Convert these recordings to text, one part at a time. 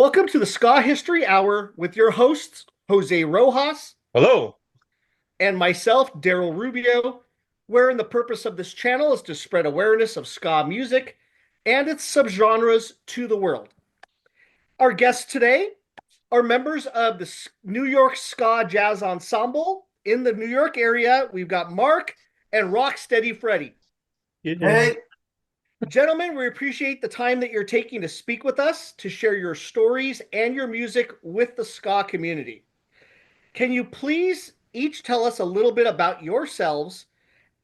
Welcome to the Ska History Hour with your hosts, Jose Rojas Hello. and myself, Daryl Rubio, wherein the purpose of this channel is to spread awareness of ska music and its subgenres to the world. Our guests today are members of the New York Ska Jazz Ensemble. In the New York area, we've got Mark and Rocksteady Freddie. Yeah. Hey, Gentlemen, we appreciate the time that you're taking to speak with us, to share your stories and your music with the ska community. Can you please each tell us a little bit about yourselves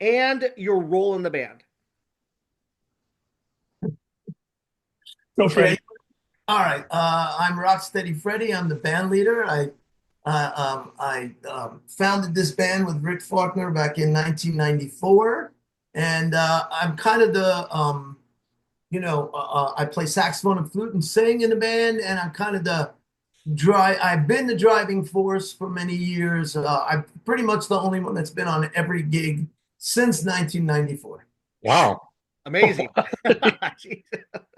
and your role in the band? Go, okay. Freddie. All right. I'm Rocksteady Freddie. I'm the band leader. I founded this band with Rick Faulkner back in 1994, and I'm kind of I play saxophone and flute and sing in the band, and I'm kind of I've been the driving force for many years. I'm pretty much the only one that's been on every gig since 1994. Wow. Amazing.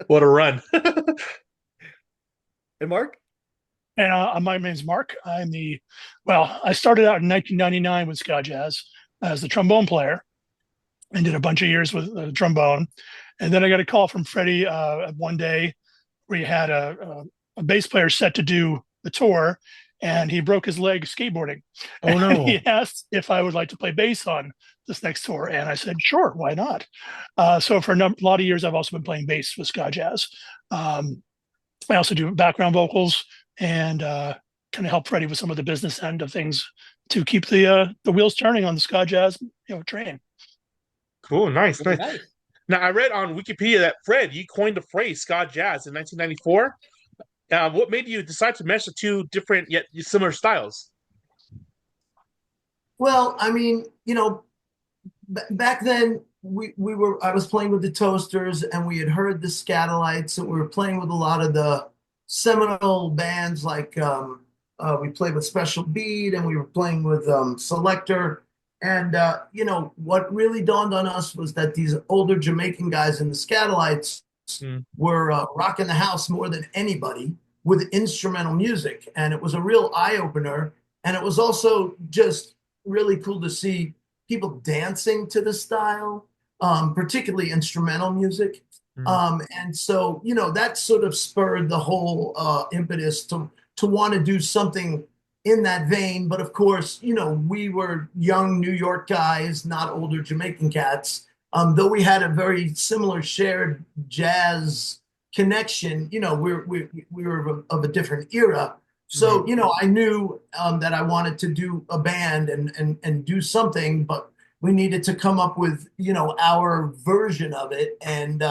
What a run. And Mark? And my name's Mark. I started out in 1999 with ska jazz as the trombone player and did a bunch of years with trombone. And then I got a call from Freddie one day where he had a bass player set to do the tour, and he broke his leg skateboarding. Oh And no. he asked if I would like to play bass on this next tour, and I said, sure, why not? So for a lot of years, I've also been playing bass with ska jazz. I also do background vocals and kind of help Freddie with some of the business end of things to keep the wheels turning on the ska jazz train. Cool. Nice. Very Nice. nice. Now, I read on Wikipedia that Fred, you coined the phrase ska jazz in 1994. What made you decide to mesh the two different yet similar styles? Well, I mean, back then I was playing with the Toasters, and we had heard the Scatolites, and we were playing with a lot of the seminal bands like we played with Special Beat, and we were playing with Selector. And what really dawned on us was that these older Jamaican guys in the Scatolites Mm. were rocking the house more than anybody with instrumental music, and it was a real eye opener. And it was also just really cool to see people dancing to the style, particularly instrumental music. Mm. And so, that sort of spurred the whole impetus to want to do something in that vein. But of course, we were young New York guys, not older Jamaican cats. Though we had a very similar shared jazz connection, we were of a different era. So, I knew that I wanted to do a band and do something, but we needed to come up with, our version of it. And,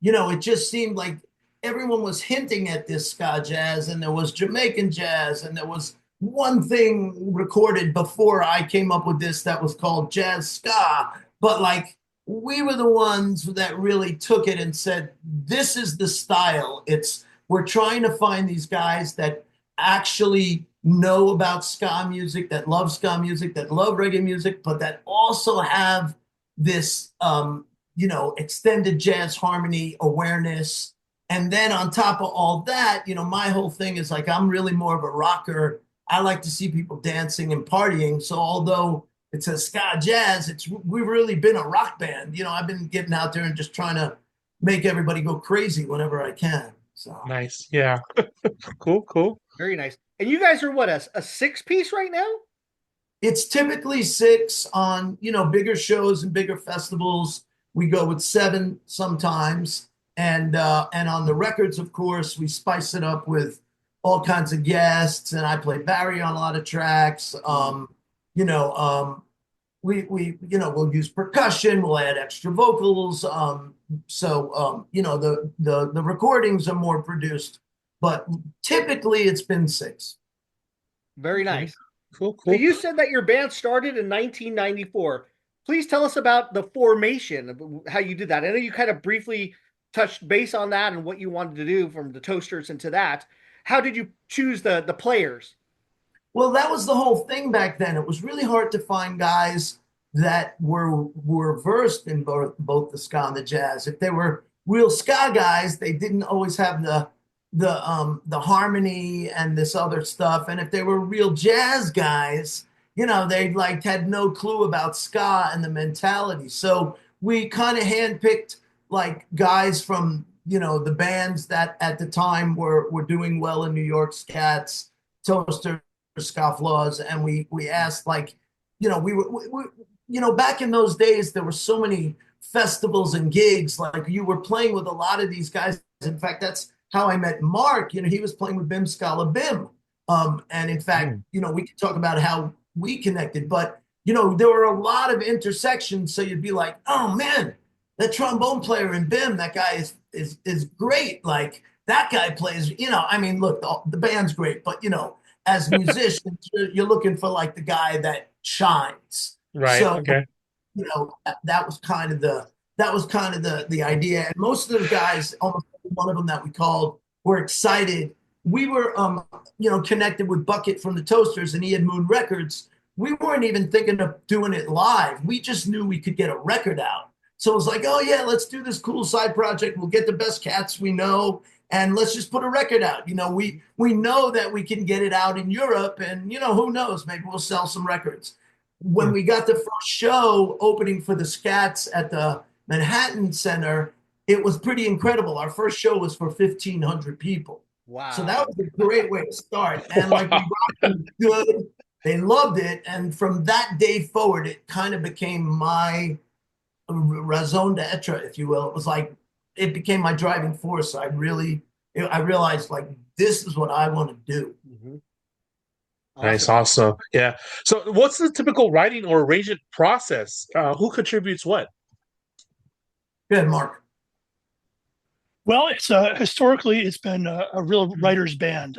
it just seemed like everyone was hinting at this ska jazz, and there was Jamaican jazz, and there was one thing recorded before I came up with this that was called jazz ska. But like, we were the ones that really took it and said, this is the style. We're trying to find these guys that actually know about ska music, that love ska music, that love reggae music, but that also have this, extended jazz harmony awareness. And then on top of all that, my whole thing is like, I'm really more of a rocker. I like to see people dancing and partying. So although it's a ska jazz, we've really been a rock band. I've been getting out there and just trying to make everybody go crazy whenever I can. So Nice. Yeah. Cool. Cool. Very nice. And you guys are what, a six-piece right now? it's typically six on, bigger shows and bigger festivals. We go with seven sometimes. And on the records, of course, we spice it up with all kinds of guests, and I play Barry on a lot of tracks. You know, we'll use percussion, we'll add extra vocals. The recordings are more produced, but typically it's been six. Very Okay. nice. Cool. So Cool. you said that your band started in 1994. Please tell us about the formation, how you did that. I know you kind of briefly touched base on that and what you wanted to do from the Toasters into that. How did you choose the players? Well, that was the whole thing back then. It was really hard to find guys that were versed in both the ska and the jazz. If they were real ska guys, they didn't always have the the harmony and this other stuff. And if they were real jazz guys, they like had no clue about ska and the mentality. So we kind of handpicked like guys from the bands that at the time were doing well in New York, Scats, Toaster, Scofflaws, and we asked like, back in those days there were so many festivals and gigs. Like you were playing with a lot of these guys. In fact, that's how I met Mark. He was playing with Bim Scala Bim. And in fact, we could talk about how we connected, but there were a lot of intersections. So you'd be like, oh man, that trombone player in Bim, that guy is great. Like that guy plays, I mean, look, the band's great, but as musicians, you're looking for like the guy that shines. Right. So Okay. that was kind of the idea. And most of the guys, almost every one of them that we called, were excited. We were connected with Bucket from the Toasters, and he had Moon Records. We weren't even thinking of doing it live. We just knew we could get a record out. So it was like, oh yeah, let's do this cool side project. We'll get the best cats we know, and let's just put a record out. We know that we can get it out in Europe, and who knows, maybe we'll sell some records. When we got the first show opening for the Scats at the Manhattan Center, it was pretty incredible. Our first show was for 1,500 people. Wow. So that was a great way to start. And like we rocked them good. They loved it. And from that day forward, it kind of became my raison d'etre, if you will. It was like, it became my driving force. I realized like, this is what I want to do. Mm-hmm. Nice, awesome. Yeah. So what's the typical writing or arrangement process? Who contributes what? Good, Mark. Well, it's historically it's been a real writers' band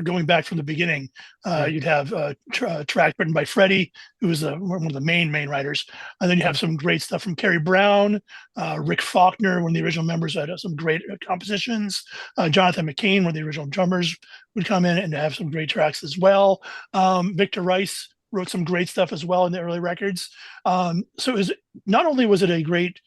going back from the beginning. You'd have track written by Freddie, who was one of the main writers, and then you have some great stuff from Kerry Brown, Rick Faulkner, one of the original members, had some great compositions. Jonathan McCain, one of the original drummers, would come in and have some great tracks as well. Victor Rice wrote some great stuff as well in the early records. So it was, not only was it a great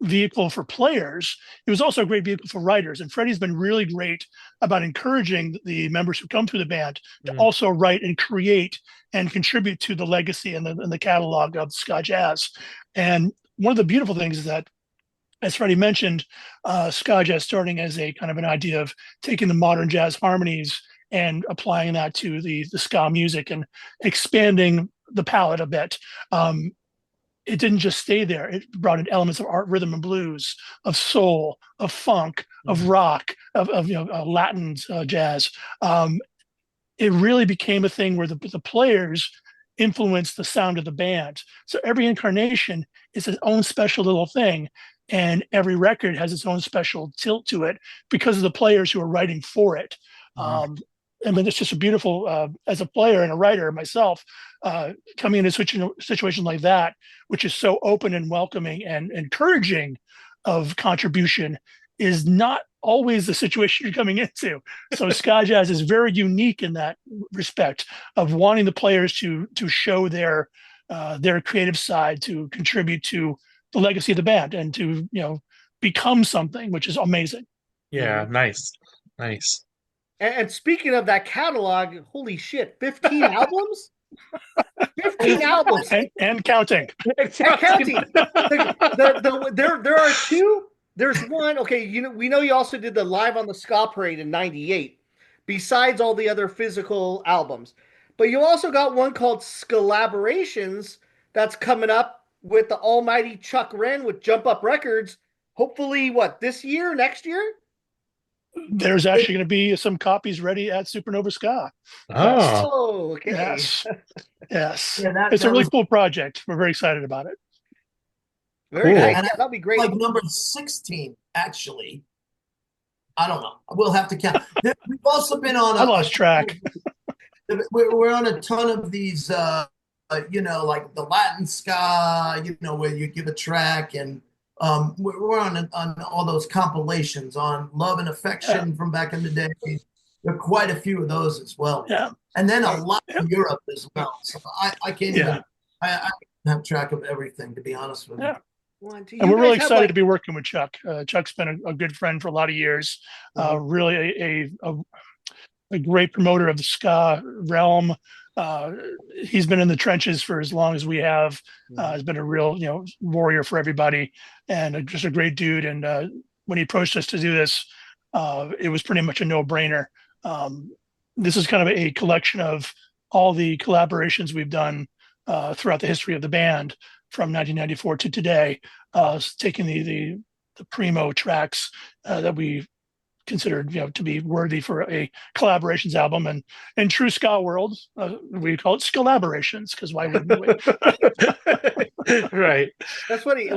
vehicle for players, it was also a great vehicle for writers. And Freddie's been really great about encouraging the members who come through the band to also write and create and contribute to the legacy and the catalog of ska jazz. And one of the beautiful things is that, as Freddie mentioned, ska jazz starting as a kind of an idea of taking the modern jazz harmonies and applying that to the ska music and expanding the palette a bit. It didn't just stay there. It brought in elements of art, rhythm and blues, of soul, of funk, of rock, of Latin jazz. It really became a thing where the players influenced the sound of the band. So every incarnation is its own special little thing, and every record has its own special tilt to it because of the players who are writing for it. I mean, it's just a beautiful, as a player and a writer myself, coming in a situation like that, which is so open and welcoming and encouraging of contribution, is not always the situation you're coming into. So ska jazz is very unique in that respect of wanting the players to show their creative side, to contribute to the legacy of the band, and to become something, which is amazing. Yeah, nice. And speaking of that catalog, holy shit, 15 albums? 15 albums. And counting. And counting. There are two. There's one, okay, we know you also did the Live on the Ska Parade in 98, besides all the other physical albums. But you also got one called Scalaborations that's coming up with the almighty Chuck Wren with Jump Up Records. Hopefully, this year, next year? There's actually going to be some copies ready at Supernova Ska. Oh, okay. Yes. Yeah, it's a really cool project. We're very excited about it. Very nice. And that'll be great. Like number 16, actually. I don't know. We'll have to count. We've also been on. I lost track. We're on a ton of these, like the Latin ska, where you give a track, and we're on all those compilations on Love and Affection from back in the day. There are quite a few of those as well. Yeah. And then a lot of Europe as well. So I can't even I have track of everything, to be honest with you. One, two. And You we're really guys have excited to like be working with Chuck. Chuck's been a good friend for a lot of years. Really a great promoter of the ska realm. He's been in the trenches for as long as we have. Has been a real, warrior for everybody, and just a great dude. And when he approached us to do this, it was pretty much a no-brainer. This is kind of a collection of all the collaborations we've done throughout the history of the band from 1994 to today, taking the primo tracks that we considered to be worthy for a collaborations album, and in true ska world we call it collaborations, because why wouldn't we? Right. that's funny.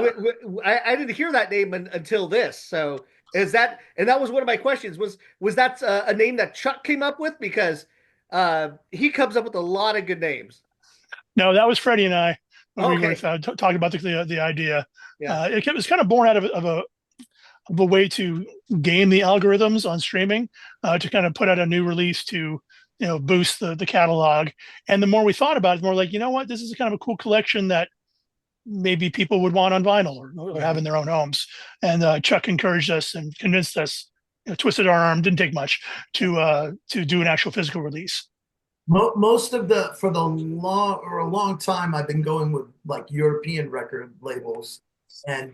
I didn't hear that name until this. So and that was one of my questions. Was that a name that Chuck came up with? Because he comes up with a lot of good names. No, that was Freddie and I when we were Okay. talking about the idea. Yeah. It was kind of born out of a way to game the algorithms on streaming, to kind of put out a new release to boost the catalog. And the more we thought about it, the more like, what, this is kind of a cool collection that maybe people would want on vinyl or have in their own homes. And Chuck encouraged us and convinced us, twisted our arm, didn't take much to do an actual physical release. Most of for a long time, I've been going with like European record labels, and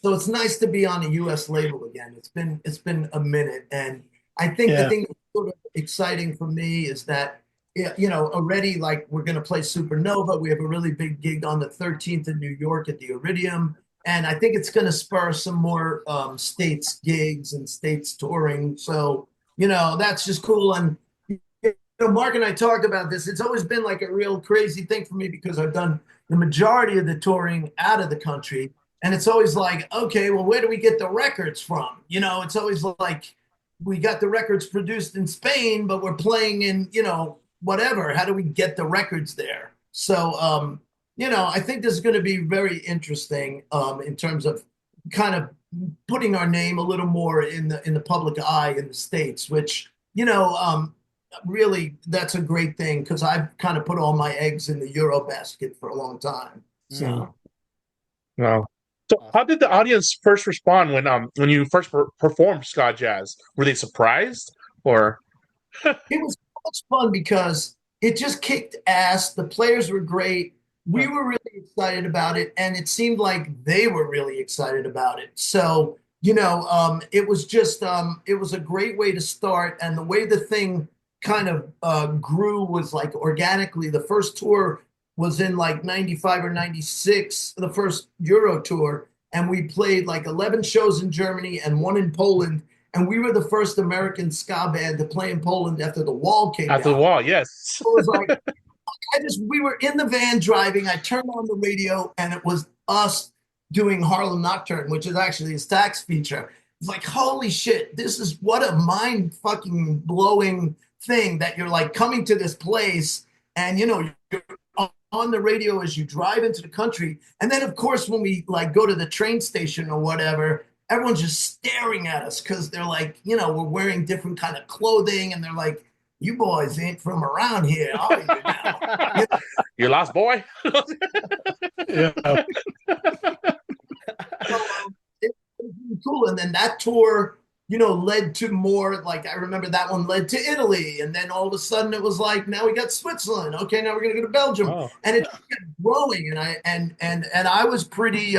so it's nice to be on a U.S. label again. It's been a minute, and I think the thing that's sort of exciting for me is that already, like, we're going to play Supernova. We have a really big gig on the 13th in New York at the Iridium, and I think it's going to spur some more states gigs and states touring. So that's just cool. And Mark and I talked about this. It's always been like a real crazy thing for me because I've done the majority of the touring out of the country. And it's always like, okay, well, where do we get the records from? It's always like we got the records produced in Spain, but we're playing in, whatever. How do we get the records there? So, I think this is going to be very interesting in terms of kind of putting our name a little more in the public eye in the States, which, really, that's a great thing because I've kind of put all my eggs in the Euro basket for a long time. So, Wow. So, how did the audience first respond when you first performed ska jazz? Were they surprised, or? it was much fun because it just kicked ass. The players were great. We were really excited about it, and it seemed like they were really excited about it. So, it was just it was a great way to start, and the way the thing kind of grew was like organically. The first tour was in like 95 or 96, the first Euro tour. And we played like 11 shows in Germany and one in Poland. And we were the first American ska band to play in Poland after the wall came down. After the wall, yes. So it was like, we were in the van driving. I turned on the radio and it was us doing Harlem Nocturne, which is actually a Stax feature. It's like, holy shit, this is what a mind fucking blowing thing that you're like coming to this place and you're on the radio as you drive into the country. And then of course when we like go to the train station or whatever, everyone's just staring at us because they're like, we're wearing different kind of clothing and they're like, you boys ain't from around here, are you now? You lost, boy. Yeah. It was really cool. And then that tour led to more, like, I remember that one led to Italy. And then all of a sudden it was like, now we got Switzerland. Okay, now we're going to go to Belgium. Oh. And it kept growing. And I was pretty,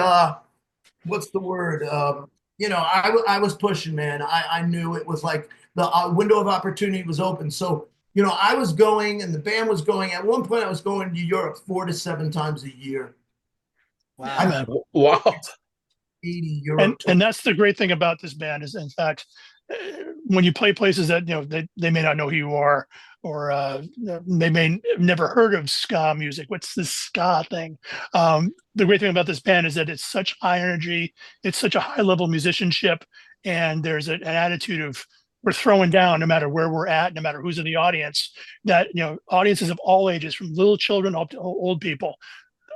what's the word? I was pushing, man. I knew it was like the window of opportunity was open. So, I was going and the band was going. At one point I was going to Europe 4 to 7 times a year. Wow. Wow. 80 euro. And that's the great thing about this band is, in fact, when you play places that they may not know who you are, or they may have never heard of ska music. What's this ska thing? The great thing about this band is that it's such high energy, it's such a high level musicianship, and there's an attitude of we're throwing down no matter where we're at, no matter who's in the audience. That audiences of all ages, from little children up to old people,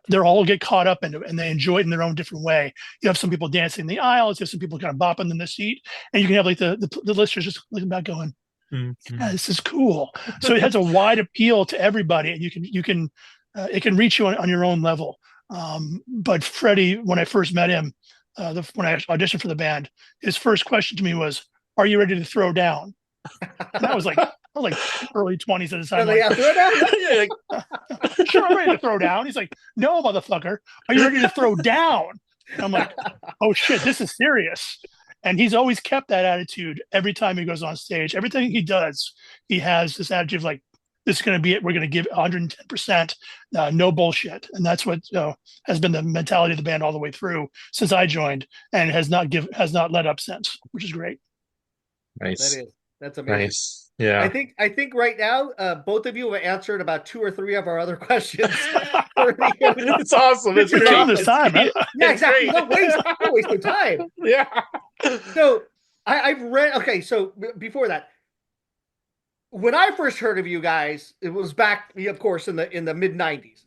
they're all get caught up in it and they enjoy it in their own different way. You have some people dancing in the aisles, you have some people kind of bopping in the seat, and you can have like the listeners just looking back going, yeah, this is cool. So it has a wide appeal to everybody, and you can it can reach you on your own level. But Freddie, when I first met him, when I auditioned for the band, his first question to me was, "Are you ready to throw down?" And I was like early 20s at the time. Yeah, throw it down. Yeah, like, Sure, I'm ready to throw down. He's like, "No, motherfucker, are you ready to throw down?" And I'm like, "Oh shit, this is serious." And he's always kept that attitude every time he goes on stage. Everything he does, he has this attitude of like, "This is going to be it. We're going to give 110%, no bullshit." And that's what has been the mentality of the band all the way through since I joined, and has not let up since, which is great. nice, That's amazing. nice. Yeah. I think right now, both of you have answered about 2 or 3 of our other questions. It's awesome. It's You're great. taking this time, huh? Yeah, It's exactly. great. Don't waste your time. Yeah. So I've read. Okay, so before that, when I first heard of you guys, it was back, of course, in the mid '90s.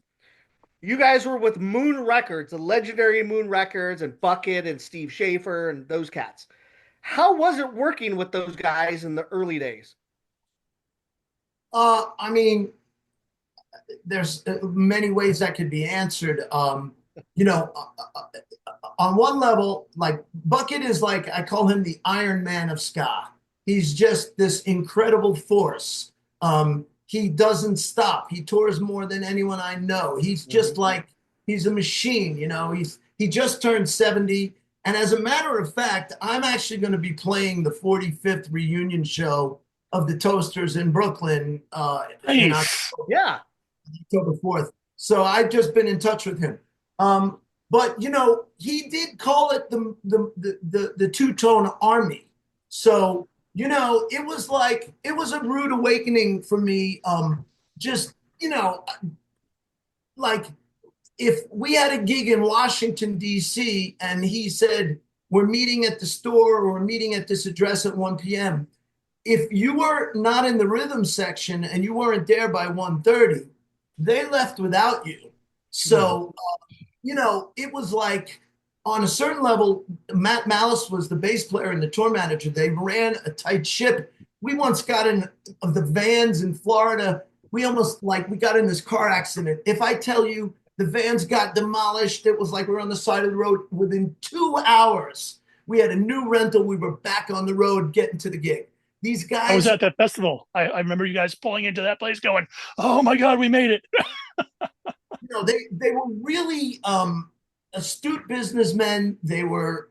You guys were with Moon Records, the legendary Moon Records, and Bucket and Steve Schaefer and those cats. How was it working with those guys in the early days? I mean, there's many ways that could be answered. You know, on one level, like Bucket is like, I call him the Iron Man of ska. He's just this incredible force. He doesn't stop. He tours more than anyone I know. He's just like, he's a machine, you know. He just turned 70. And as a matter of fact, I'm actually going to be playing the 45th reunion show of the Toasters in Brooklyn in Nice. Yeah. October 4th. So I've just been in touch with him. But you know, he did call it the two-tone army. So, you know, it was a rude awakening for me. Just, you know, like if we had a gig in Washington, D.C., and he said, we're meeting at the store or we're meeting at this address at 1 p.m. If you were not in the rhythm section and you weren't there by 1:30, they left without you. So, you know, it was like on a certain level, Matt Malice was the bass player and the tour manager. They ran a tight ship. We once got in the vans in Florida. We almost we got in this car accident. If I tell you the vans got demolished, it was like we were on the side of the road. Within 2 hours, we had a new rental. We were back on the road getting to the gig. These guys. I was at that festival. I remember you guys pulling into that place going, "Oh my God, we made it." You know, they were really astute businessmen. They were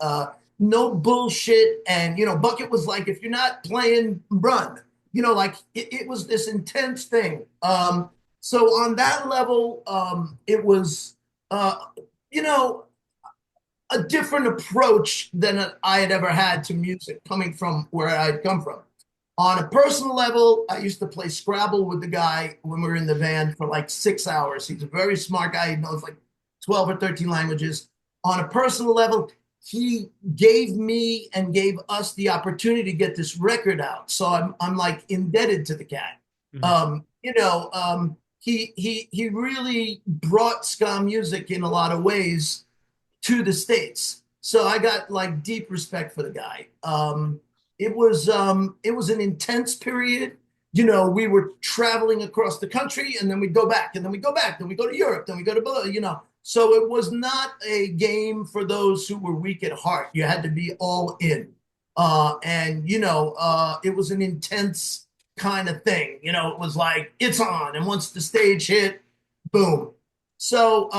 no bullshit. And, you know, Bucket was like, if you're not playing, run. You know, like it was this intense thing. So on that level, it was, you know, a different approach than I had ever had to music coming from where I'd come from. On a personal level, I used to play Scrabble with the guy when we were in the van for like 6 hours. He's a very smart guy. He knows like 12 or 13 languages. On a personal level, he gave me and gave us the opportunity to get this record out. So I'm like indebted to the cat. You know, he really brought ska music in a lot of ways to the States. So I got like deep respect for the guy. It was an intense period. You know, we were traveling across the country and then we go back and then we go back, then we go to Europe, then we go to, you know, so it was not a game for those who were weak at heart. You had to be all in. And, you know, it was an intense kind of thing. You know, it was like, it's on. And once the stage hit, boom. So,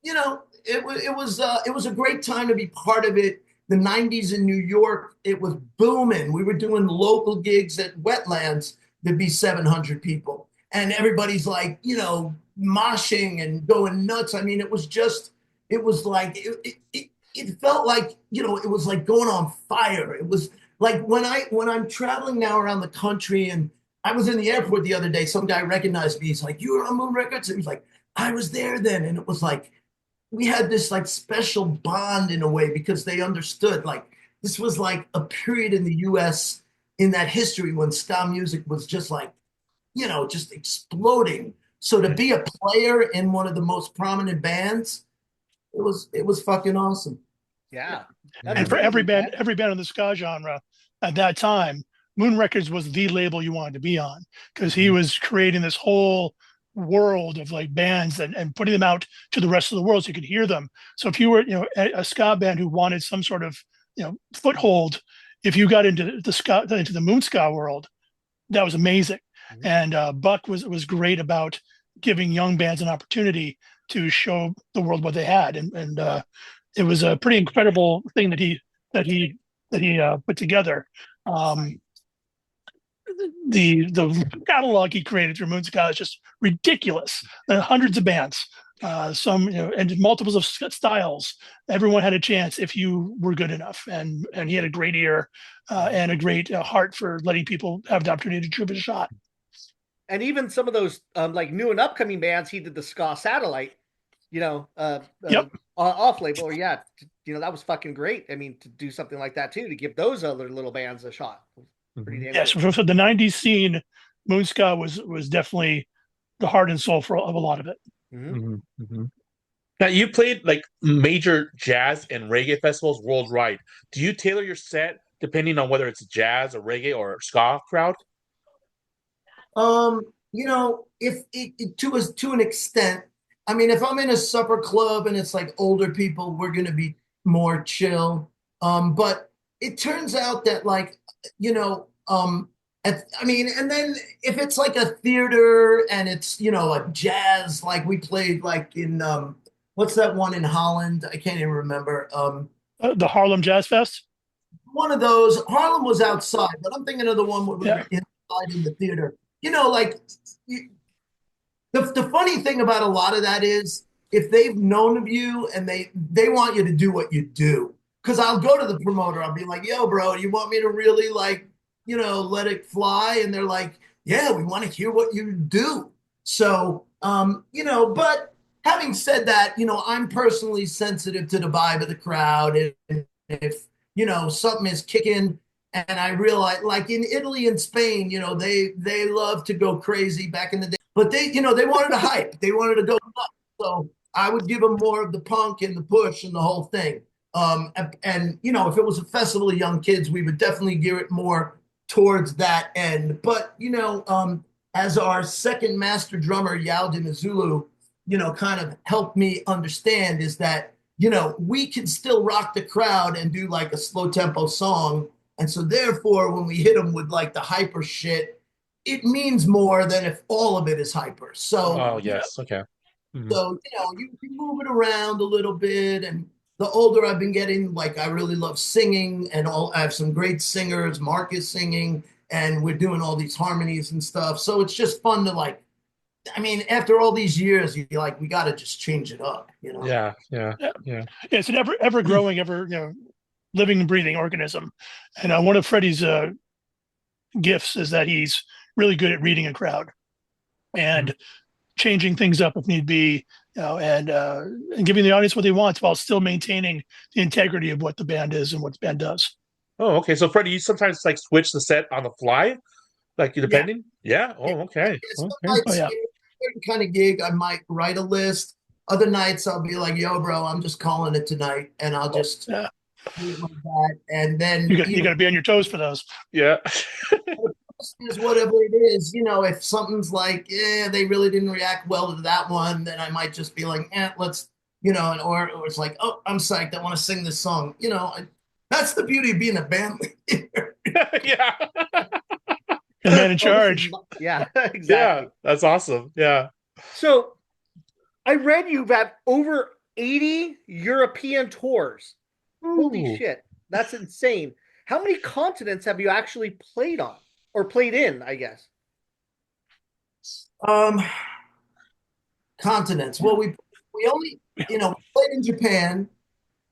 you know, it was a great time to be part of it. The 90s in New York, it was booming. We were doing local gigs at Wetlands. There'd be 700 people. And everybody's like, you know, moshing and going nuts. I mean, it was like, it felt like, you know, it was like going on fire. It was like when I'm traveling now around the country, and I was in the airport the other day, some guy recognized me. He's like, "You were on Moon Records?" And he was like, "I was there then." And it was like, we had this like special bond in a way because they understood like this was like a period in the US in that history when ska music was just like, you know, just exploding. So to be a player in one of the most prominent bands, it was fucking awesome. Yeah. And for every band in the ska genre at that time, Moon Records was the label you wanted to be on because he was creating this whole world of like bands and putting them out to the rest of the world so you could hear them. So if you were, a ska band who wanted some sort of, foothold, if you got into the moon ska world, that was amazing. Mhm. And Buck was great about giving young bands an opportunity to show the world what they had, and it was a pretty incredible thing that he put together. Um, the catalog he created through Moonsky is just ridiculous. Hundreds of bands, some and multiples of styles. Everyone had a chance if you were good enough, and he had a great ear and a great heart for letting people have the opportunity to give it a shot. And even some of those like new and upcoming bands, he did the ska satellite, Yep. off label. Or yeah, that was fucking great. I mean, to do something like that too, to give those other little bands a shot, pretty damn Yes, cool. for the '90s scene, Moonska was definitely the heart and soul of a lot of it. Mm-hmm. Mm-hmm. Now you played like major jazz and reggae festivals worldwide. Do you tailor your set depending on whether it's jazz or reggae or ska crowd? If to an extent, I mean, if I'm in a supper club and it's like older people, we're gonna be more chill. But it turns out that like, I mean, and then if it's like a theater and it's a jazz, like we played like in what's that one in Holland? I can't even remember. The Harlem Jazz Fest. One of those. Harlem was outside, but I'm thinking of the one where we Yeah. were inside in the theater. Like the funny thing about a lot of that is if they've known of you and they want you to do what you do. Because I'll go to the promoter, I'll be like, "Yo, bro, you want me to really like, let it fly?" And they're like, "Yeah, we want to hear what you do." So, but having said that, I'm personally sensitive to the vibe of the crowd, and if something is kicking and I realize like in Italy and Spain, they love to go crazy back in the day, but they wanted to hype, they wanted to go nuts. So I would give them more of the punk and the push and the whole thing. And if it was a festival of young kids, we would definitely gear it more towards that end. But as our second master drummer Yao Dinizulu, kind of helped me understand is that we can still rock the crowd and do like a slow tempo song. And so therefore, when we hit them with like the hyper shit, it means more than if all of it is hyper. So, Oh yes, okay. Mhm. you move it around a little bit. And the older I've been getting, like I really love singing and I have some great singers. Mark is singing and we're doing all these harmonies and stuff. So it's just fun to like, I mean, after all these years, you're like, we got to just change it up. Yeah, yeah, Yeah. yeah. It's an ever growing, ever living and breathing organism. And one of Freddie's gifts is that he's really good at reading a crowd and changing things up if need be, and giving the audience what they want while still maintaining the integrity of what the band is and what the band does. Oh, okay. So Freddie, you sometimes like switch the set on the fly, like Yeah. depending? Yeah. Oh, okay. Some Okay. Oh nights, yeah. certain kind of gig, I might write a list. Other nights, I'll be like, "Yo, bro, I'm just calling it tonight," and I'll just Yeah. do it like that. And then, You got to be on your toes for those. Yeah. is whatever it is. If something's like, yeah, they really didn't react well to that one, then I might just be like, let's, or it's like, oh, I'm psyched. I want to sing this song. That's the beauty of being a band leader. Yeah. The man in Oh, charge. yeah, Yeah. exactly. That's awesome. Yeah. So I read you've had over 80 European tours. Holy Ooh. shit, that's insane. How many continents have you actually played on or played in, I guess? Um, Continents. Well, we only, we played in Japan,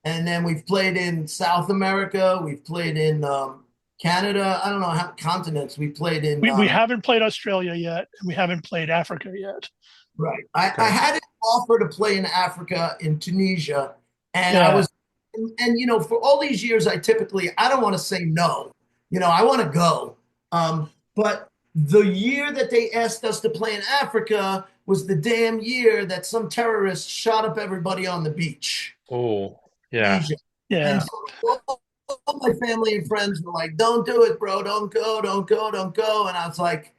and then we've played in South America. We've played in Canada. I don't know how continents we played in. We haven't played Australia yet, and we haven't played Africa yet. Right. I Okay. had an offer to play in Africa, in Tunisia, and I Yeah. was, and for all these years, I don't want to say no. I want to go. But the year that they asked us to play in Africa was the damn year that some terrorists shot up everybody on the beach. Oh, yeah. Tunisia. And Yeah. so all my family and friends were like, "Don't do it, bro. Don't go, don't go, don't go." And I was like,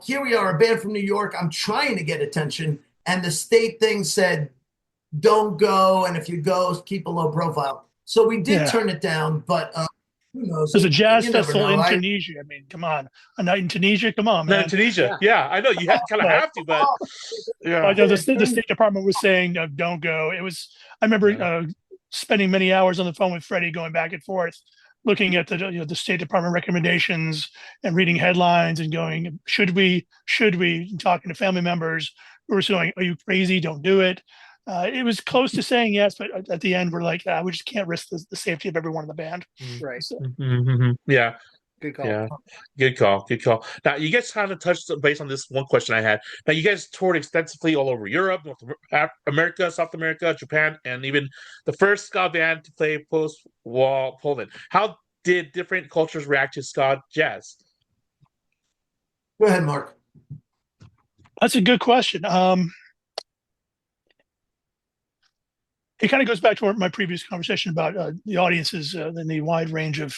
here we are, a band from New York. I'm trying to get attention. And the state thing said, don't go. And if you go, keep a low profile. So we did Yeah. turn it down, but who knows? There's a jazz You never festival know. in Tunisia. I mean, come on. A night in Tunisia? Come on, No, in man. Tunisia. Yeah. Yeah, I know you kind of But have to, but yeah. the State Department was saying, don't go. I remember Yeah. spending many hours on the phone with Freddie going back and forth, looking at the State Department recommendations and reading headlines and going, should we, and talking to family members who were saying, are you crazy? Don't do it. It was close to saying yes, but at the end, we're like, we just can't risk the safety of everyone in the band. Right. So, Yeah. Good call. Yeah. Good call. Good call. Now, you guys kind of touched base on this one question I had. Now, you guys toured extensively all over Europe, America, South America, Japan, and even the first ska band to play post-war Poland. How did different cultures react to ska jazz? Go ahead, Mark. that's a good question. It kind of goes back to my previous conversation about the audiences and the wide range of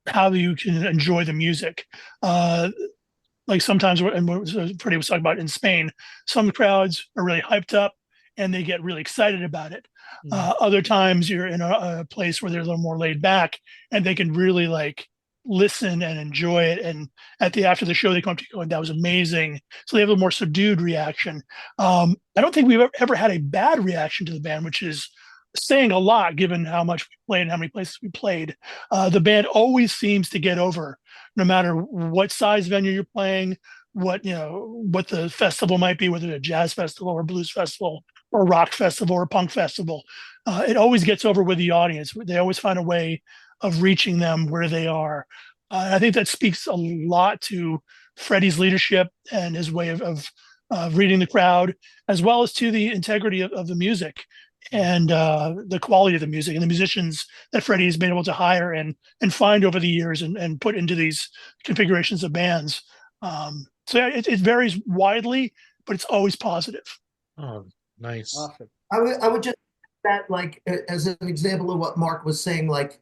how you can enjoy the music. Like sometimes, and what Freddie was talking about in Spain, some crowds are really hyped up and they get really excited about it. Other times you're in a place where they're a little more laid back and they can really like listen and enjoy it. And after the show, they come up to you going, "That was amazing." So they have a more subdued reaction. I don't think we've ever had a bad reaction to the band, which is saying a lot given how much we played and how many places we played. The band always seems to get over, no matter what size venue you're playing, what the festival might be, whether it's a jazz festival or a blues festival or a rock festival or a punk festival. It always gets over with the audience. They always find a way of reaching them where they are. I think that speaks a lot to Freddie's leadership and his way of reading the crowd, as well as to the integrity of the music and the quality of the music and the musicians that Freddie's been able to hire and find over the years and put into these configurations of bands. So yeah, it varies widely, but it's always positive. Oh, nice. Awesome. I would just that like as an example of what Mark was saying, like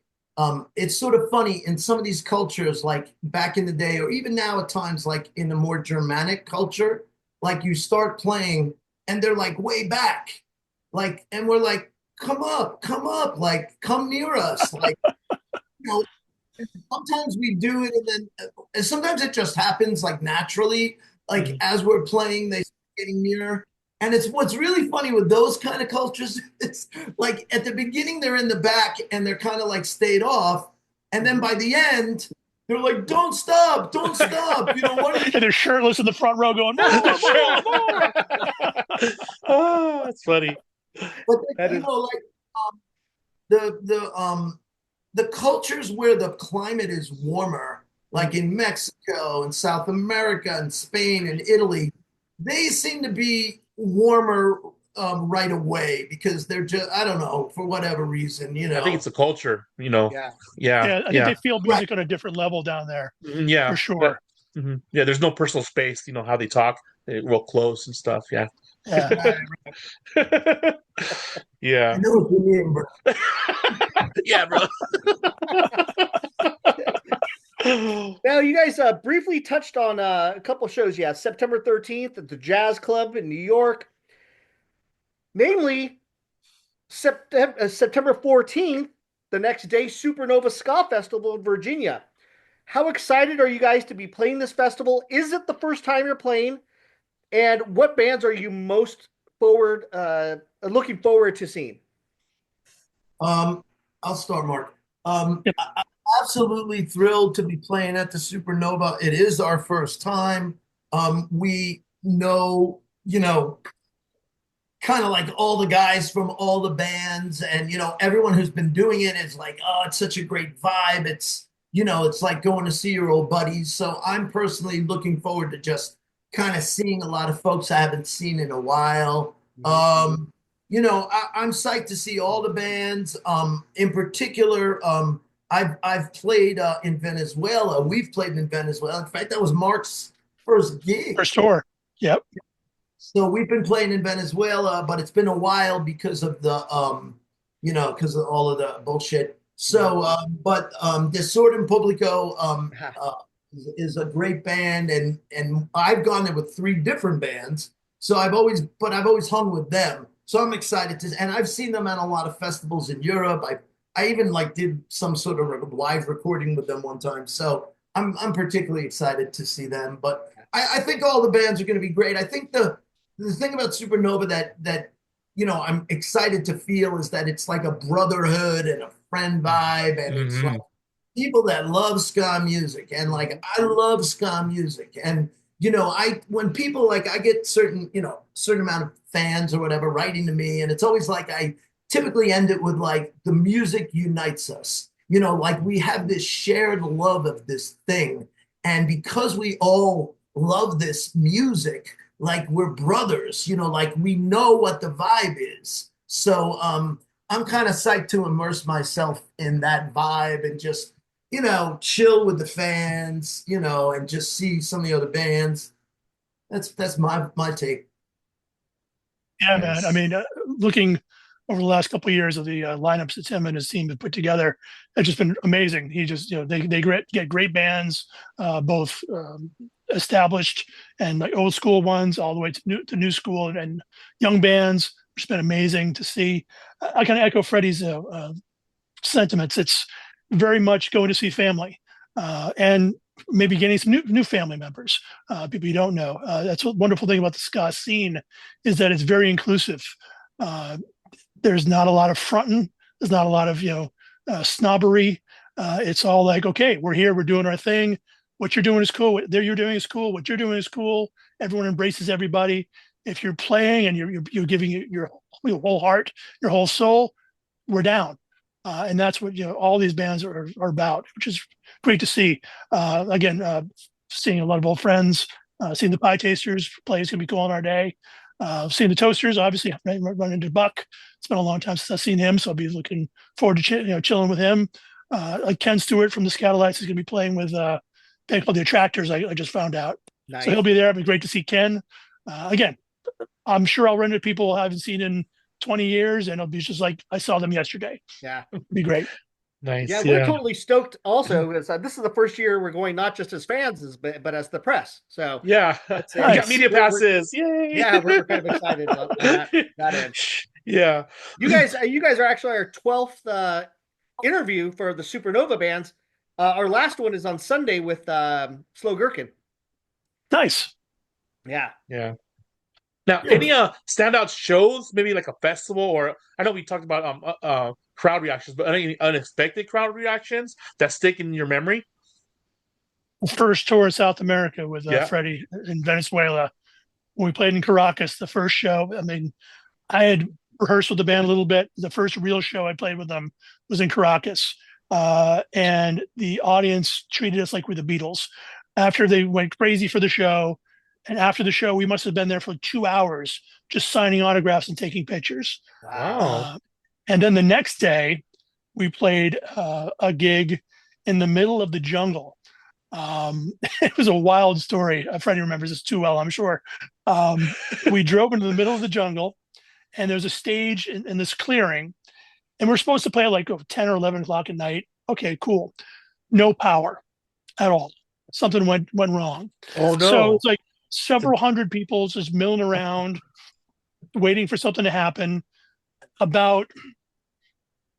it's sort of funny in some of these cultures, like back in the day, or even now at times, like in the more Germanic culture, like you start playing and they're like way back, like, and we're like, come up, like come near us, like sometimes we do it, and sometimes it just happens like naturally, like as we're playing, they start getting near. And it's what's really funny with those kind of cultures. It's like at the beginning they're in the back and they're kind of like stayed off, and then by the end they're like, "Don't stop, don't stop!" What? And they're shirtless in the front row, going, "More, more, more!" Oh, that's funny. But like the cultures where the climate is warmer, like in Mexico and South America and Spain and Italy, they seem to be warmer right away because they're just, I don't know, for whatever reason, I think it's a culture, Yeah. Yeah, I think they feel music on a different level down there. Yeah, for sure. Yeah, there's no personal space. How they talk, they're real close and stuff. Yeah. Yeah. Yeah. I know what you mean, bro. Yeah, bro. Now, you guys briefly touched on a couple shows. Yeah, September 13th at the Jazz Club in New York. Namely, September 14th, the next day, Supernova Ska Festival in Virginia. How excited are you guys to be playing this festival? Is it the first time you're playing? And what bands are you most looking forward to seeing? I'll start, Mark. Yep. I'm absolutely thrilled to be playing at the Supernova. It is our first time. We know, kind of like all the guys from all the bands, and everyone who's been doing it is like, oh, it's such a great vibe. It's it's like going to see your old buddies. So I'm personally looking forward to just kind of seeing a lot of folks I haven't seen in a while. I'm psyched to see all the bands. In particular, I've played in Venezuela. We've played in Venezuela. In fact, that was Mark's first gig. First tour. Yep. So we've been playing in Venezuela, but it's been a while because of the because of all of the bullshit. So, but the Sword in Publico is a great band, and I've gone there with three different bands. So I've always hung with them. So I'm excited to, and I've seen them at a lot of festivals in Europe. I even like did some sort of live recording with them one time. So I'm particularly excited to see them. But I think all the bands are going to be great. I think the thing about Supernova that I'm excited to feel is that it's like a brotherhood and a friend vibe, and it's like Hmm. people that love ska music, and like I love ska music. And I when people like I get certain amount of fans or whatever writing to me, and it's always like I typically end it with like the music unites us. Like we have this shared love of this thing, and because we all love this music, like we're brothers, like we know what the vibe is. So I'm kind of psyched to immerse myself in that vibe and just chill with the fans, and just see some of the other bands. That's my take. Yeah, man. I Nice. mean, looking over the last couple of years of the lineups that Tim and his team have put together, it's just been amazing. He just, they get great bands, both established and like old school ones, all the way to new school and young bands. It's been amazing to see. I kind of echo Freddie's sentiments. It's very much going to see family, and maybe getting some new family members, people you don't know. That's what wonderful thing about the ska scene is that it's very inclusive. Uh, there's not a lot of fronting. There's not a lot of snobbery. It's all like, okay, we're here, we're doing our thing. What you're doing is cool. What you're doing is cool. What you're doing is cool. Everyone embraces everybody. If you're playing and you're giving your whole heart, your whole soul, we're down. And that's what all these bands are about, which is great to see. Again, seeing a lot of old friends, seeing the Pie Tasters play is going to be cool on our day. Seeing the Toasters, obviously, run into Buck. It's been a long time since I've seen him, so I'll be looking forward to chilling with him. Like Ken Stewart from the Scatolites is going to be playing with a band called the Attractors. I just found out, so he'll Nice. be there. It'll be great to see Ken. Again, I'm sure I'll run into people I haven't seen in 20 years, and it'll be just like I saw them yesterday. Yeah. It'll be great. Yeah, Nice. we're Yeah. totally stoked also. This is the first year we're going not just as fans, but as the press. So Yeah. it's We got Nice. media passes. Yay. yeah, we're kind of excited on that end. Yeah. You guys are actually our 12th interview for the Supernova bands. Our last one is on Sunday with Slow Gherkin. Nice. Yeah. Yeah. Now, Yeah. any standout shows, maybe like a festival, or I know we talked about crowd reactions, but any unexpected crowd reactions that stick in your memory? First tour in South America with Yeah. Freddie in Venezuela. When we played in Caracas, the first show, I mean, I had rehearsed with the band a little bit. The first real show I played with them was in Caracas. And the audience treated us like we're the Beatles. After they went crazy for the show, and after the show, we must have been there for 2 hours just signing autographs and taking pictures. Wow. Wow. And then the next day, we played a gig in the middle of the jungle. It was a wild story. Freddie remembers this too well, I'm sure. We drove into the middle of the jungle, and there's a stage in this clearing, and we're supposed to play at like 10 or 11 o'clock at night. Okay, cool. No power at all. Something went wrong. Oh So no. it's like several hundred people just milling around, waiting for something to happen. About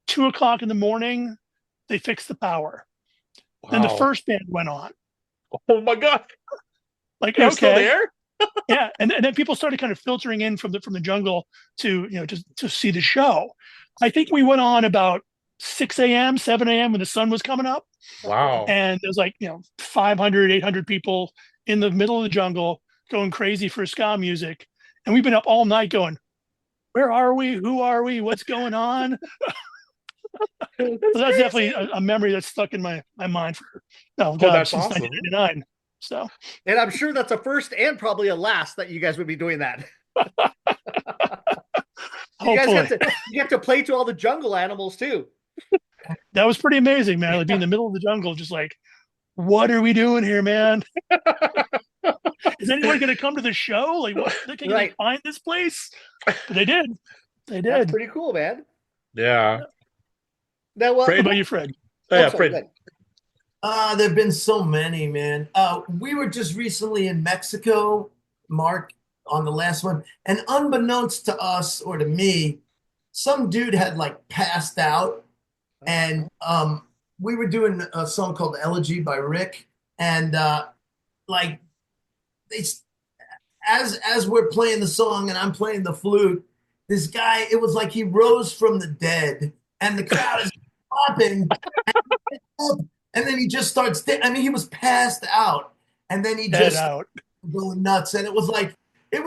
2 o'clock in the morning, they fixed the power. Then the Wow. first band went on. Oh my God. Like, You're still okay, there? yeah, and then people started kind of filtering in from the jungle to to see the show. I think we went on about 6 a.m., 7 a.m. when the sun was coming up, Wow. and there's like 500, 800 people in the middle of the jungle going crazy for ska music, and we've been up all night going, "Where are we? Who are we? What's going on?" That's So that's definitely crazy. a memory that's stuck in my mind for Oh, God that's since awesome. 1999. So And I'm sure that's a first and probably a last that you guys would be doing that. hopefully You get to play to all the jungle animals too. that was pretty amazing, man. Like being in the middle of the jungle, just like, what are we doing here, man? Is anyone going to come to the show? Like, what? Can they Right. find this place? But they did. They That's did. pretty cool, man. Yeah. Now, What Fred? about you, Fred? Oh, oh, yeah, sorry, Fred. go ahead. There have been so many, man. We were just recently in Mexico, Mark, on the last one, and unbeknownst to us or to me, some dude had like passed out, and we were doing a song called "Elegy" by Rick, and like they, as we're playing the song and I'm playing the flute, this guy, it was like he rose from the dead, and the crowd is popping, and then he just starts. I mean, he was passed out, and then he Head just out. going nuts, and it was like it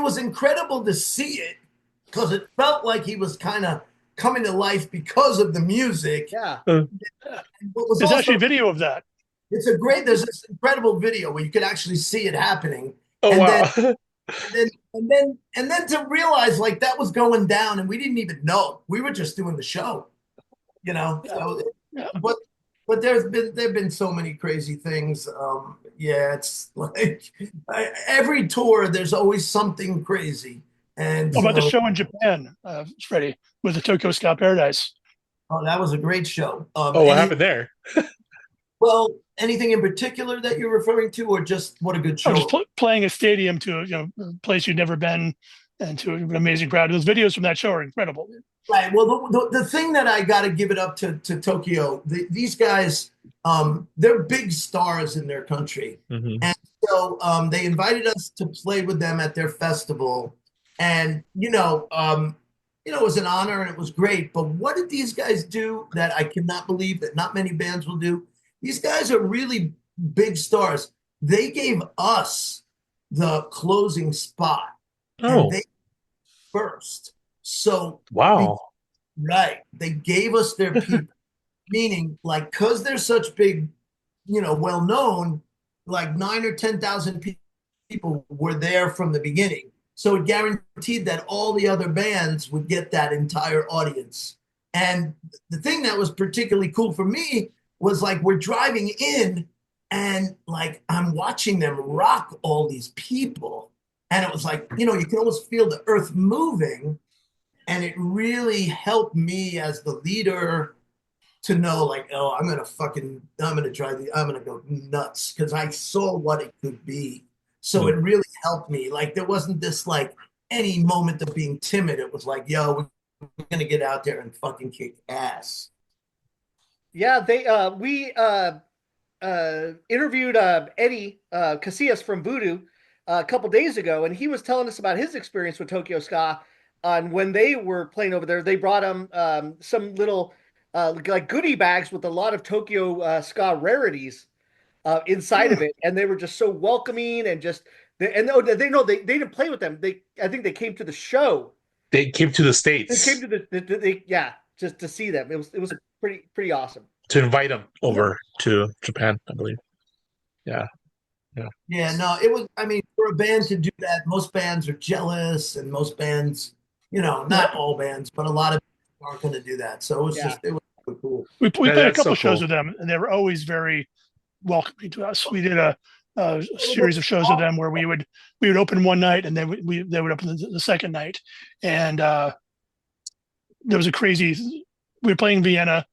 was incredible to see it because it felt like he was kind of coming to life because of the music. Yeah. Uh, And what was There's actually also a video of that. it's a great there's this incredible video where you could actually see it happening, oh and wow. then to realize like that was going down, and we didn't even know we were just doing the show, you know. Yeah. So, Yeah. but there've been so many crazy things. Yeah, it's like every tour there's always something crazy, and How about the so show in Japan, Freddie, with the Tokyo Ska Paradise? oh, that was a great show. Oh, what happened there? Well, anything in particular that you're referring to, or just what a good Oh, just show? playing a stadium to a place you'd never been, and to an amazing crowd. Those videos from that show are incredible. Right. Well, the thing that I got to give it up to Tokyo, these guys, they're big stars in their country. Hmm. And so they invited us to play with them at their festival. And, it was an honor and it was great. But what did these guys do that I cannot believe that not many bands will do? These guys are really big stars. They gave us the closing spot and Oh, they first. So we wow. right. They gave us their people, meaning like because they're such big, well known, like 9 or 10,000 people were there from the beginning. So it guaranteed that all the other bands would get that entire audience. And the thing that was particularly cool for me was like we're driving in and like I'm watching them rock all these people. And it was like, you can almost feel the earth moving, and it really helped me as the leader to know like, oh, I'm gonna go nuts because I saw what it could be. So Mm. it really helped me. Like there wasn't this like any moment of being timid. It was like, yo, we're gonna get out there and fucking kick ass. Yeah, they we interviewed Eddie Casillas from Voodoo a couple days ago, and he was telling us about his experience with Tokyo Ska. On when they were playing over there, they brought him some little like goodie bags with a lot of Tokyo Ska rarities inside of Hmm. it, and they were just so welcoming and just and oh, they didn't play with them. I think they came to the show. They came to the They came States to the yeah, just to see them. It was pretty awesome. to invite them over to Japan, I believe. Yeah, yeah. Yeah, no, it was. I mean, for a band to do that, most bands are jealous, and most bands, Yeah. not all bands, but a lot of bands aren't going to do that. So Yeah. it was really cool. We played a That's so couple shows cool. with them, and they were always very welcoming to us. We did a series of shows with them where we would open one night, and then they would open the second night, and there was a crazy. We were playing Vienna,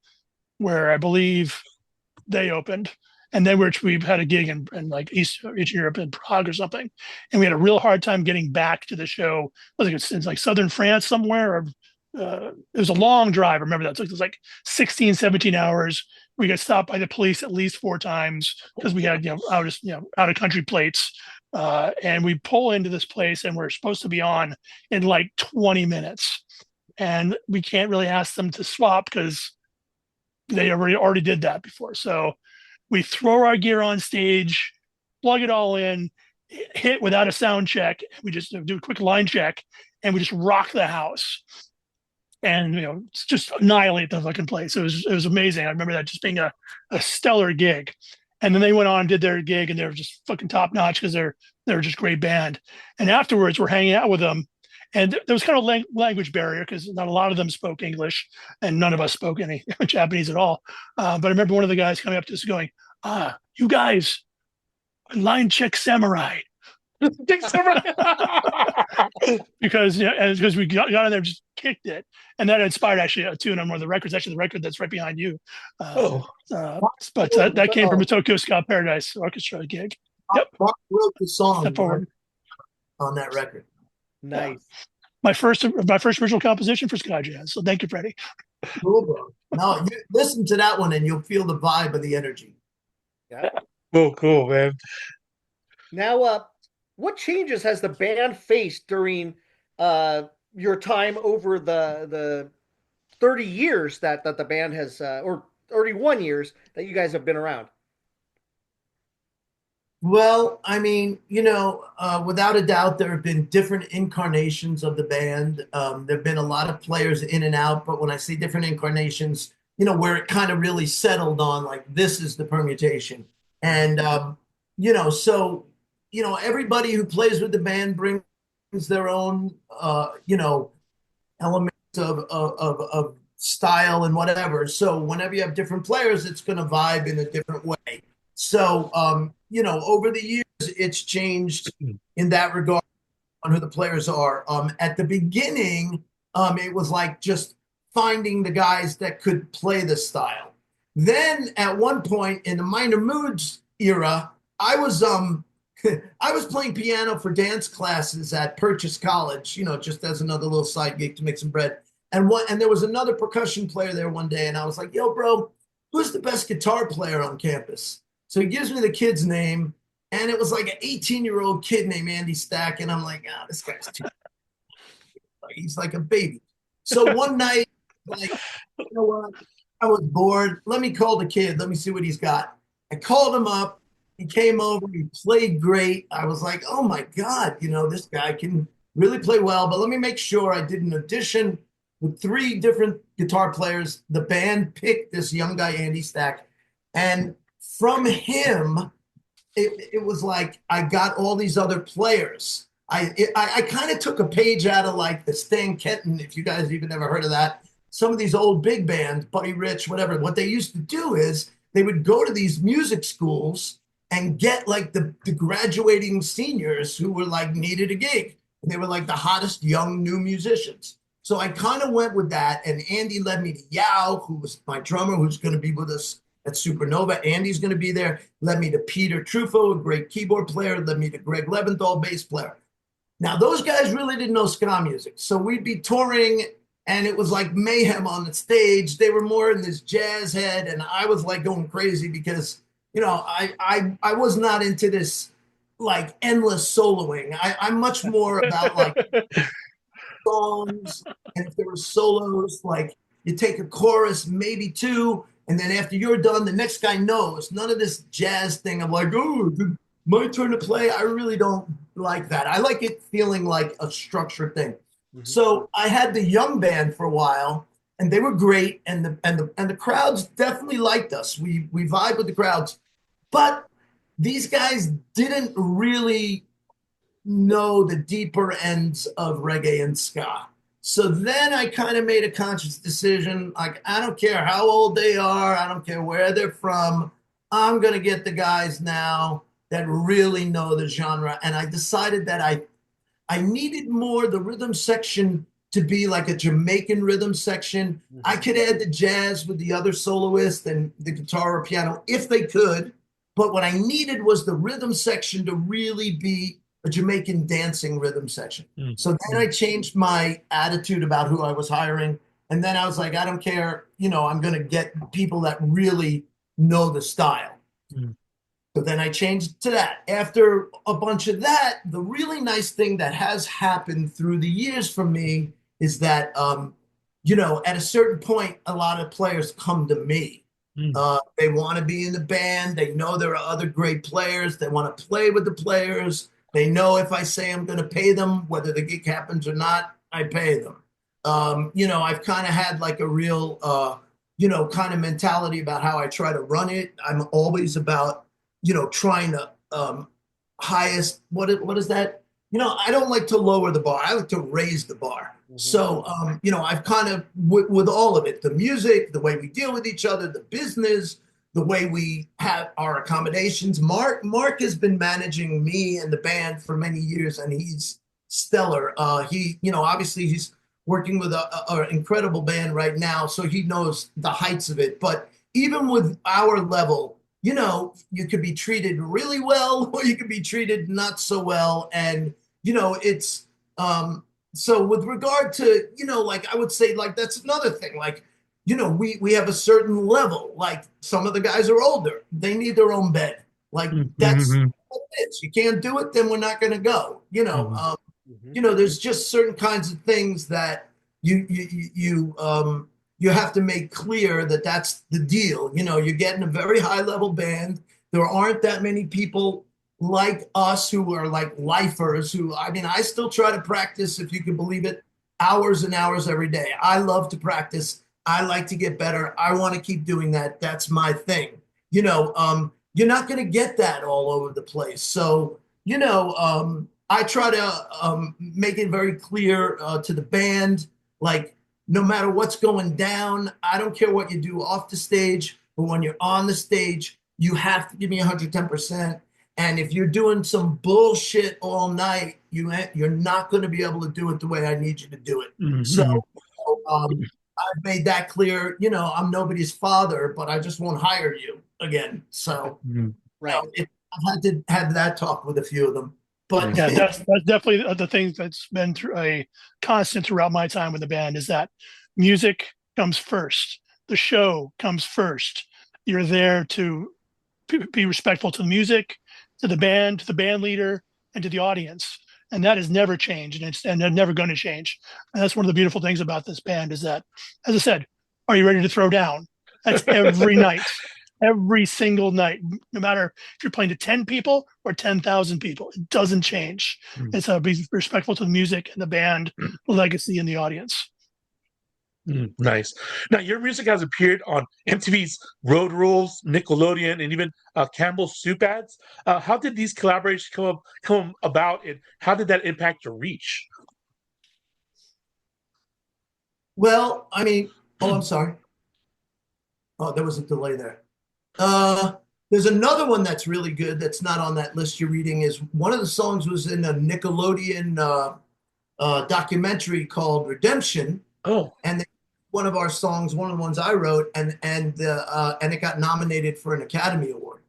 where I believe they opened, and then we've had a gig in like Eastern Europe in Prague or something, and we had a real hard time getting back to the show. I think it's like southern France somewhere. Or, it was a long drive. I remember that. So it was like 16, 17 hours. We got stopped by the police at least 4 times because we had out of country plates. And we pull into this place and we're supposed to be on in like 20 minutes. And we can't really ask them to swap because they already did that before. So we throw our gear on stage, plug it all in, hit without a sound check. We just do a quick line check, and we just rock the house, and just annihilate the fucking place. It was amazing. I remember that just being a stellar gig. And then they went on and did their gig, and they were just fucking top notch because they're just great band. And afterwards, we're hanging out with them, and there was kind of language barrier because not a lot of them spoke English, and none of us spoke any Japanese at all. But I remember one of the guys coming up to us going, "Ah, you guys, line check samurai." because because we got in there, just kicked it, and that inspired actually a tune on one of the records. Actually, the record that's right behind you. Oh, But that came from a Tokyo Ska Paradise Orchestra gig. Yep. Mark wrote the song Step forward. on that record. Nice. My first original composition for ska jazz. So thank you, Freddie. Cool, bro. Now you listen to that one and you'll feel the vibe of the energy. Yeah. cool, man. Now, what changes has the band faced during your time over the 30 years that the band has, or 31 years that you guys have been around? Well, I mean, without a doubt, there have been different incarnations of the band. There have been a lot of players in and out, but when I say different incarnations, where it kind of really settled on like this is the permutation. And so everybody who plays with the band brings their own elements of style and whatever. So whenever you have different players, it's going to vibe in a different way. So, over the years, it's changed in that regard on who the players are. At the beginning, it was like just finding the guys that could play the style. Then at one point in the Minor Moods era, I was I was playing piano for dance classes at Purchase College, just as another little side gig to make some bread. And there was another percussion player there one day, and I was like, "Yo, bro, who's the best guitar player on campus?" So he gives me the kid's name, and it was like an 18-year-old kid named Andy Stack, and I'm like, this guy's too. He's like a baby. So one night, like, you know what? I was bored. Let me call the kid. Let me see what he's got. I called him up. He came over. He played great. I was like, oh my God, this guy can really play well. But let me make sure. I did an audition with 3 different guitar players. The band picked this young guy, Andy Stack, and from him, it was like I got all these other players. I kind of took a page out of like the Stan Kenton, if you guys even ever heard of that. Some of these old big bands, Buddy Rich, whatever. What they used to do is they would go to these music schools and get like the graduating seniors who were like needed a gig. And they were like the hottest young new musicians. So I kind of went with that. And Andy led me to Yao, who was my drummer, who's going to be with us at Supernova. Andy's going to be there. Led me to Peter Truffaut, a great keyboard player. Led me to Greg Leventhal, bass player. Now, those guys really didn't know ska music. So we'd be touring, and it was like mayhem on the stage. They were more in this jazz head, and I was like going crazy because, I was not into this like endless soloing. I'm much more about like songs, and if there were solos, like you take a chorus, maybe 2, and then after you're done, the next guy knows. None of this jazz thing of like, oh, my turn to play. I really don't like that. I like it feeling like a structured thing. Mm-hmm. So I had the young band for a while, and they were great, and the crowds definitely liked us. We vibe with the crowds, but these guys didn't really know the deeper ends of reggae and ska. So then I kind of made a conscious decision. Like, I don't care how old they are. I don't care where they're from. I'm going to get the guys now that really know the genre. And I decided that I needed more the rhythm section to be like a Jamaican rhythm section. Mm-hmm. I could add the jazz with the other soloist and the guitar or piano if they could. But what I needed was the rhythm section to really be a Jamaican dancing rhythm section. Mm-hmm. So then I changed my attitude about who I was hiring. And then I was like, I don't care, I'm going to get people that really know the style. Mm-hmm. So then I changed to that. After a bunch of that, the really nice thing that has happened through the years for me is that, at a certain point, a lot of players come to me. Mm. They want to be in the band. They know there are other great players. They want to play with the players. They know if I say I'm going to pay them, whether the gig happens or not, I pay them. I've kind of had like a real, kind of mentality about how I try to run it. I'm always about, trying to highest, what is that? I don't like to lower the bar. I like to raise the bar. Mm-hmm. So, I've kind of, with all of it, the music, the way we deal with each other, the business, the way we have our accommodations. Mark has been managing me and the band for many years, and he's stellar. He, obviously he's working with an incredible band right now, so he knows the heights of it. But even with our level, you could be treated really well, or you could be treated not so well, and it's so with regard to like I would say like that's another thing like we have a certain level. Like some of the guys are older, they need their own bed. Like that's Mm-hmm. what it is. You can't do it, then we're not going to go. Mhm. There's just certain kinds of things that you have to make clear that that's the deal. You're getting a very high level band. There aren't that many people like us who are like lifers. Who I mean, I still try to practice, if you can believe it, hours and hours every day. I love to practice. I like to get better. I want to keep doing that. That's my thing. You're not going to get that all over the place. So, I try to make it very clear to the band, like, no matter what's going down, I don't care what you do off the stage, but when you're on the stage, you have to give me 110%. And if you're doing some bullshit all night, you're not going to be able to do it the way I need you to do it. So Mm-hmm. I've made that clear. I'm nobody's father, but I just won't hire you again. So Right. I've had to have that talk with a few of them. But Yeah, that's definitely the thing that's been a constant throughout my time with the band is that music comes first. The show comes first. You're there to be respectful to the music, to the band leader, and to the audience. And that has never changed, and they're never going to change. And that's one of the beautiful things about this band is that, as I said, are you ready to throw down? That's every night, every single night, no matter if you're playing to 10 people or 10,000 people, it doesn't change. It's be respectful to the music and the band, the legacy, and the audience. Nice. Now, your music has appeared on MTV's Road Rules, Nickelodeon, and even Campbell's Soup ads. How did these collaborations come about, and how did that impact your reach? well, I mean, oh, I'm sorry. Oh, there was a delay there. There's another one that's really good that's not on that list you're reading. Is one of the songs was in a Nickelodeon documentary called Redemption, Oh, and one of our songs, one of the ones I wrote, and it got nominated for an Academy Award.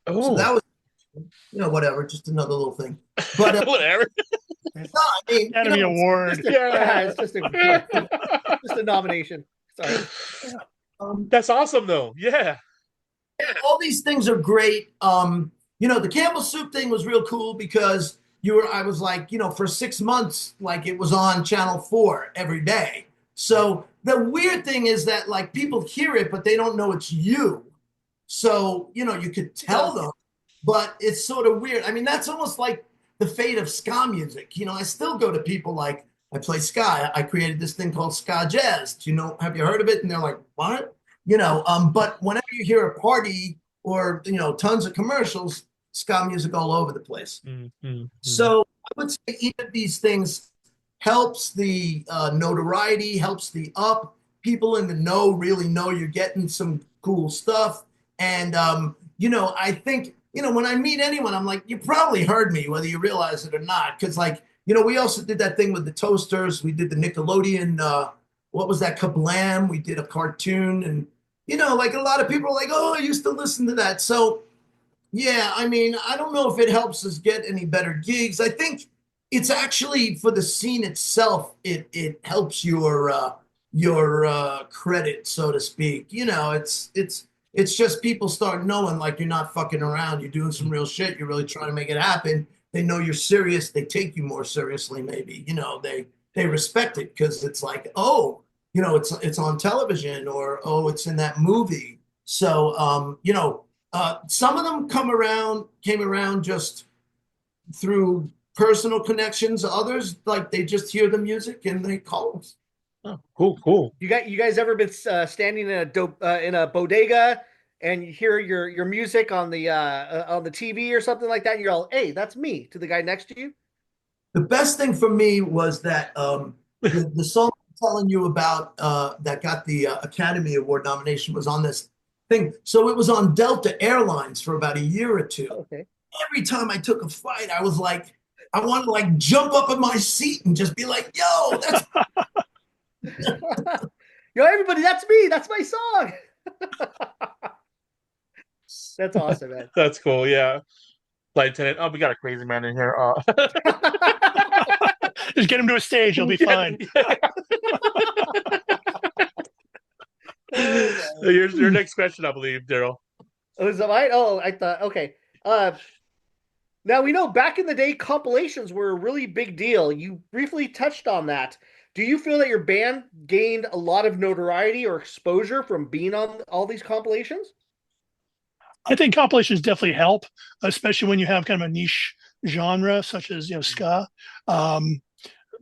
So oh, that was whatever, just another little thing. But whatever. no, I mean, Academy Award. Yeah, Yeah. it's just just a nomination. Sorry. That's awesome, though. Yeah. all these things are great. The Campbell Soup thing was real cool because I was like, for 6 months, like it was on Channel 4 every day. So the weird thing is that like people hear it, but they don't know it's you. So, you could tell them, but it's sort of weird. I mean, that's almost like the fate of ska music. I still go to people like, I play ska. I created this thing called ska jazz. Have you heard of it? And they're like, what? But whenever you hear a party or, tons of commercials, ska music all over the place. So I would say each of these things helps the notoriety, helps the up. People in the know really know you're getting some cool stuff. And, I think, when I meet anyone, I'm like, you probably heard me, whether you realize it or not. Because, like, we also did that thing with the Toasters. We did the Nickelodeon, what was that, Kablam? We did a cartoon. And, like a lot of people are like, oh, I used to listen to that. So, yeah, I mean, I don't know if it helps us get any better gigs. I think it's actually for the scene itself. It helps your credit, so to speak. It's just people start knowing like you're not fucking around. You're doing some real shit. You're really trying to make it happen. They know you're serious. They take you more seriously. Maybe they respect it because it's like, oh, it's on television, or oh, it's in that movie. So some of them came around just through personal connections. Others, like, they just hear the music and they call us. Oh, cool. You guys ever been standing in a bodega and you hear your music on the TV or something like that, and you're all, "Hey, that's me," to the guy next to you? The best thing for me was that the song I'm telling you about that got the Academy Award nomination was on this thing. So it was on Delta Airlines for about a year or two. Okay. Every time I took a flight, I was like, I wanted to like jump up in my seat and just be like, yo, that's Yo, everybody, that's me. That's my song. That's awesome, man. That's cool. Yeah. Flight attendant. Oh, we got a crazy man in here. Just get him to a stage, he'll be fine. Your next question, I believe, Daryl. Was it mine? Oh, I thought, okay. Now we know back in the day, compilations were a really big deal. You briefly touched on that. Do you feel that your band gained a lot of notoriety or exposure from being on all these compilations? I think compilations definitely help, especially when you have kind of a niche genre such as ska.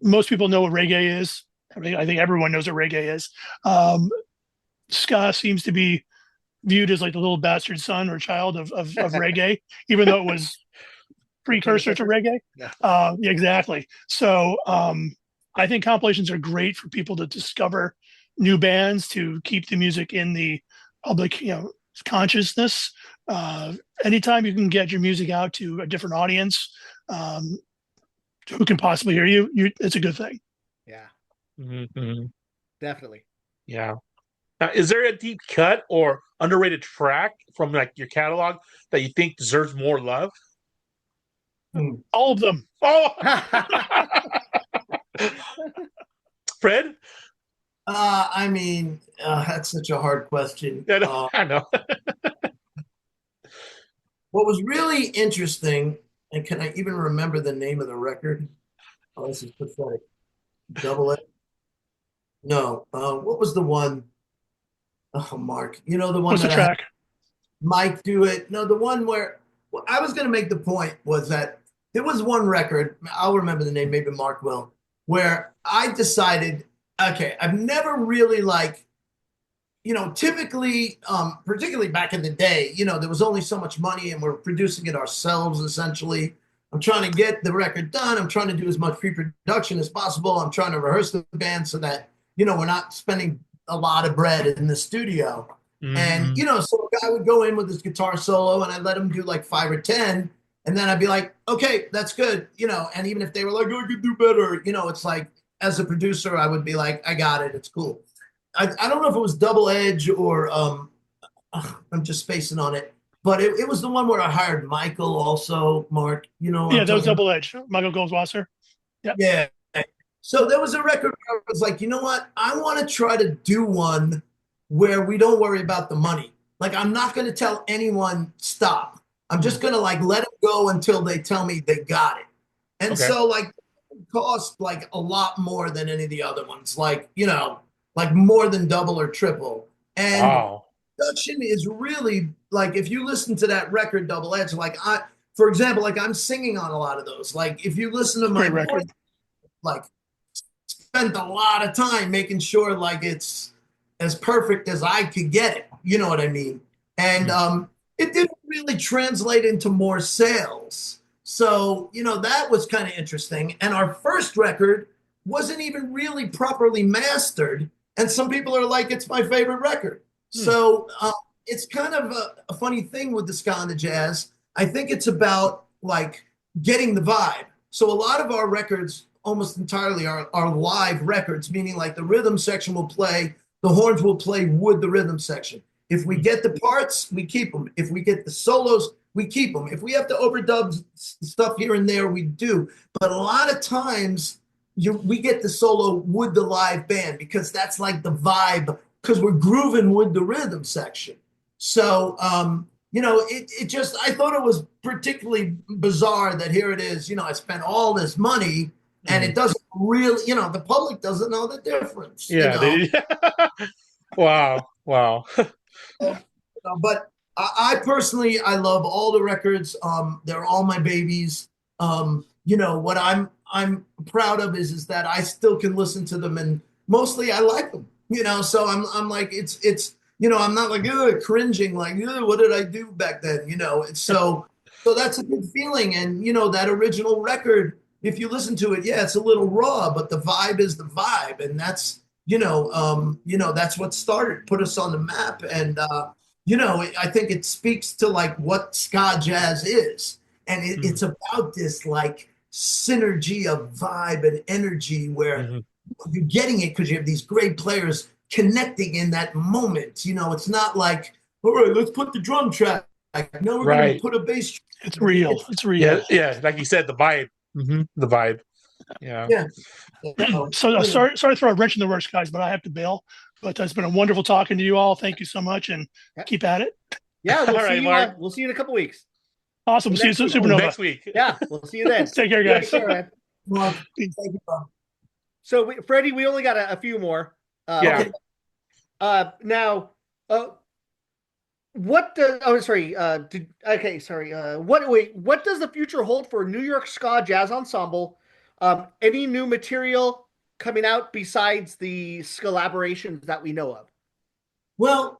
Most people know what reggae is. I think everyone knows what reggae is. Ska seems to be viewed as like the little bastard son or child of reggae, even though it was precursor to reggae. Yeah. Exactly. So I think compilations are great for people to discover new bands, to keep the music in the public, consciousness. Anytime you can get your music out to a different audience, who can possibly hear you, it's a good thing. Yeah, Mm-hmm. definitely. Yeah. Now, is there a deep cut or underrated track from like your catalog that you think deserves more love? All of them. Oh, Fred? I mean, that's such a hard question. Yeah, no, I know. What was really interesting, and can I even remember the name of the record? Oh, this is pathetic. Double it. No. What was the one? Oh, Mark. You know the one What's the that I had track? Mike do it. No, the one where well, I was going to make the point was that there was one record. I'll remember the name. Maybe Mark will. Where I decided, okay, I've never really like typically, particularly back in the day, there was only so much money and we're producing it ourselves essentially. I'm trying to get the record done. I'm trying to do as much pre-production as possible. I'm trying to rehearse the band so that, we're not spending a lot of bread in the studio. And, Mm-hmm. so a guy would go in with his guitar solo and I'd let him do like 5 or 10. And then I'd be like, okay, that's good. And even if they were like, oh, I could do better, it's like, as a producer, I would be like, I got it. It's cool. I don't know if it was Double Edge or I'm just spacing on it, but it was the one where I hired Michael also, Mark, what Yeah, I'm that was talking about? Double Edge. Michael Goldwasser. Yep. Yeah. So there was a record where I was like, you know what? I want to try to do one where we don't worry about the money. Like I'm not going to tell anyone stop. I'm just going to like let it go until they tell me they got it. And Okay. so like it cost like a lot more than any of the other ones, like, like more than double or triple. And Wow. production is really like if you listen to that record Double Edge, like for example, like I'm singing on a lot of those. Like if you listen to my Great voice, record. like spent a lot of time making sure like it's as perfect as I could get it. You know what I mean? And it didn't really translate into more sales. So, that was kind of interesting. And our first record wasn't even really properly mastered. And some people are like, it's my favorite record. So it's kind of a funny thing with the ska and the jazz. I think it's about like getting the vibe. So a lot of our records almost entirely are live records, meaning like the rhythm section will play, the horns will play with the rhythm section. If we get the parts, we keep them. If we get the solos, we keep them. If we have to overdub stuff here and there, we do. But a lot of times, we get the solo with the live band because that's like the vibe because we're grooving with the rhythm section. So, it just, I thought it was particularly bizarre that here it is, I spent all this money and it doesn't really, the public doesn't know the difference. Yeah. Wow. Wow. But I personally, I love all the records. They're all my babies. What I'm proud of is that I still can listen to them and mostly I like them. So I'm like it's I'm not like cringing like what did I do back then? It's so that's a good feeling. And that original record, if you listen to it, yeah, it's a little raw, but the vibe is the vibe, and that's that's what started, put us on the map, and I think it speaks to like what ska jazz is. And Mhm. it's about this like synergy of vibe and energy where Mhm. you're getting it because you have these great players connecting in that moment. It's not like, all right, let's put the drum track. No, we're going to Right. put a bass track. It's real. It's, It's Yeah, real. yeah. Like you said, the vibe. The vibe. Yeah. yeah. So sorry to throw a wrench in the works, guys, but I have to bail. But it's been a wonderful talking to you all. Thank you so much, and Yeah, keep at it. yeah, All right, Mark. we'll see you in a couple weeks. Awesome. See you, Next week. Oh, Supernova. next week. Yeah, we'll see you then. Take care, Take guys. care, man. Well, thank you, Bob. So, Freddie, we only got a few more. Yeah. Okay. Now, uh, what does? Oh, sorry. Okay, sorry. What does the future hold for New York Ska Jazz Ensemble? Any new material coming out besides the collaborations that we know of? Well,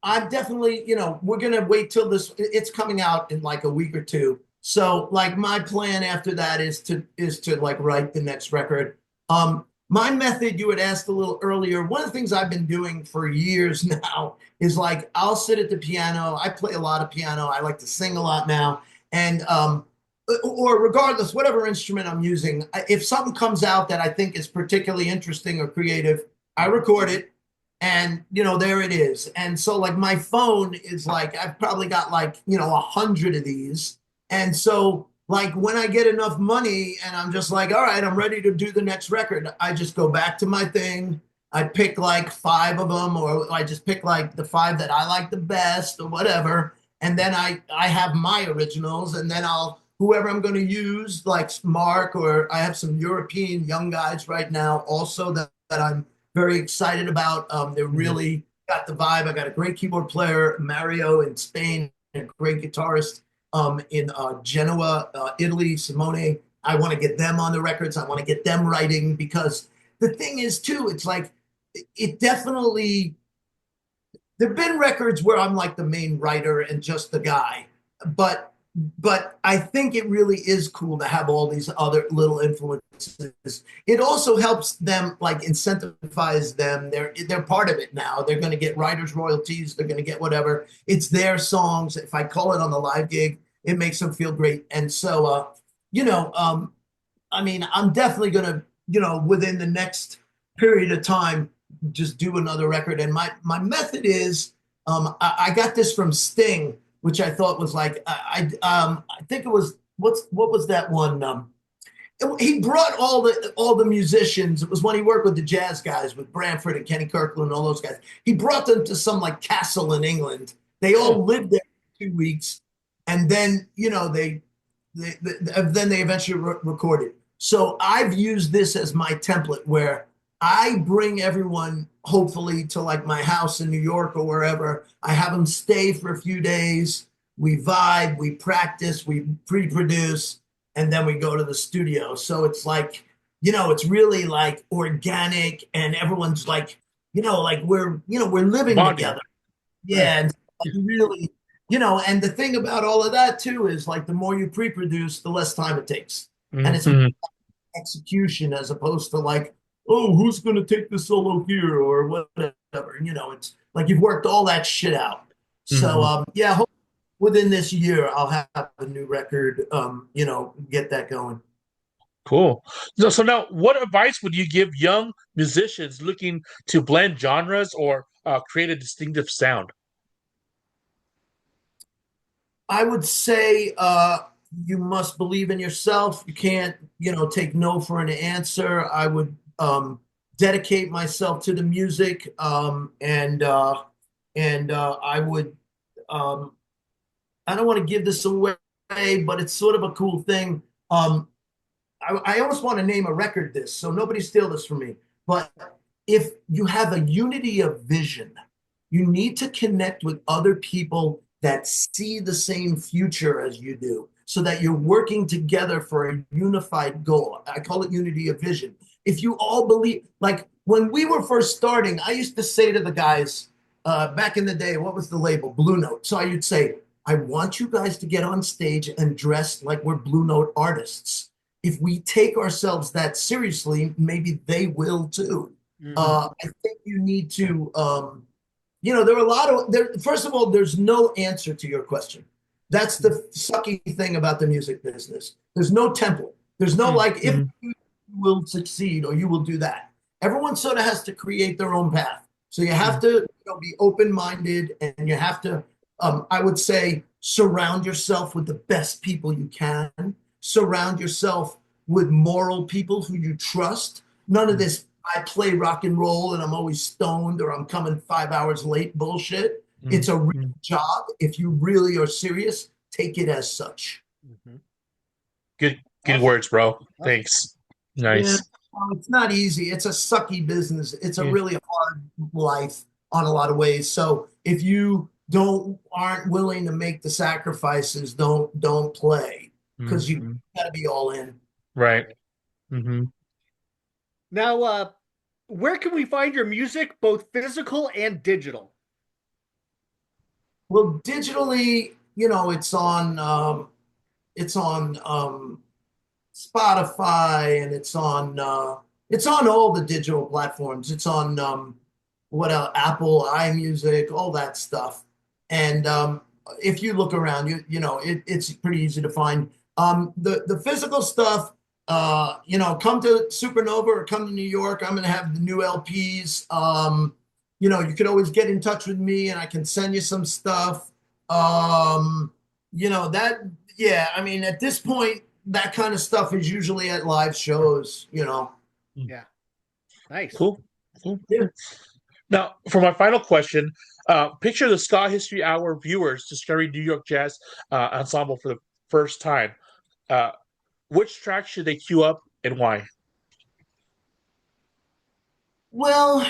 I'm definitely, we're gonna wait till it's coming out in like a week or two. So like my plan after that is to like write the next record. My method you had asked a little earlier, one of the things I've been doing for years now is like I'll sit at the piano. I play a lot of piano. I like to sing a lot now. And or regardless, whatever instrument I'm using, if something comes out that I think is particularly interesting or creative, I record it and there it is. And so like my phone is like I've probably got like 100 of these. And so like when I get enough money and I'm just like, all right, I'm ready to do the next record, I just go back to my thing. I pick like five of them, or I just pick like the five that I like the best or whatever. And then I have my originals, and then I'll whoever I'm going to use, like Mark, or I have some European young guys right now also that I'm very excited about. They're Mhm. really got the vibe. I got a great keyboard player, Mario in Spain, and a great guitarist in Genoa, Italy, Simone. I want to get them on the records. I want to get them writing because the thing is, too, it's like it definitely. There've been records where I'm like the main writer and just the guy, but I think it really is cool to have all these other little influences. It also helps them like incentivize them. They're part of it now. They're going to get writers royalties. They're going to get whatever. It's their songs. If I call it on the live gig, it makes them feel great. And so, you know, um, I mean, I'm definitely going to, within the next period of time, just do another record. And my method is, I got this from Sting, which I thought was like, I think it was what was that one? He brought all the musicians. It was when he worked with the jazz guys with Branford and Kenny Kirkland and all those guys. He brought them to some like castle in England. They all lived there for 2 weeks, and then then they eventually recorded. So I've used this as my template where I bring everyone hopefully to like my house in New York or wherever. I have them stay for a few days. We vibe, we practice, we pre-produce, and then we go to the studio. So it's like, it's really like organic and everyone's like, like we're living Bonding. together. Right. Yeah, and like really, and the thing about all of that too is like the more you pre-produce, the less time it takes. And it's Mhm. execution as opposed to like, oh, who's going to take the solo here or whatever. It's like you've worked all that shit out. So Mhm. yeah, within this year I'll have a new record. Get that going. Cool. So now, what advice would you give young musicians looking to blend genres or create a distinctive sound? I would say you must believe in yourself. You can't, take no for an answer. I would dedicate myself to the music, and I would. Um, I don't want to give this away, but it's sort of a cool thing. I almost want to name a record this, so nobody steal this from me. But if you have a unity of vision, you need to connect with other people that see the same future as you do, so that you're working together for a unified goal. I call it unity of vision. If you all believe, like when we were first starting, I used to say to the guys back in the day, what was the label? Blue Note. So I would say, I want you guys to get on stage and dress like we're Blue Note artists. If we take ourselves that seriously, maybe they will too. Mhm. I think you need to there are a lot of there. First of all, there's no answer to your question. That's the sucky thing about the music business. There's no template. There's no like if you will succeed or you will do that. Everyone sort of has to create their own path. So you have to be open-minded, and you have to, I would say, surround yourself with the best people you can. Surround yourself with moral people who you trust. None of this, I play rock and roll and I'm always stoned or I'm coming 5 hours late bullshit. It's a real job. If you really are serious, take it as such. Good words, bro. Thanks. Nice. Yeah, it's not easy. It's a sucky business. It's a really hard life on a lot of ways. So if you aren't willing to make the sacrifices, don't play, because you got to be all in. Right. Now, where can we find your music, both physical and digital? Well, digitally, it's on Spotify, and it's on all the digital platforms. It's on what else? Apple, iMusic, all that stuff. And if you look around, it's pretty easy to find. The physical stuff, come to Supernova or come to New York. I'm going to have the new LPs. You could always get in touch with me and I can send you some stuff. At this point, that kind of stuff is usually at live shows, Yeah. Nice. Cool. Yeah. Now, for my final question, picture the Ska History Hour viewers discovering New York Jazz Ensemble for the first time. Which track should they queue up and why? Well,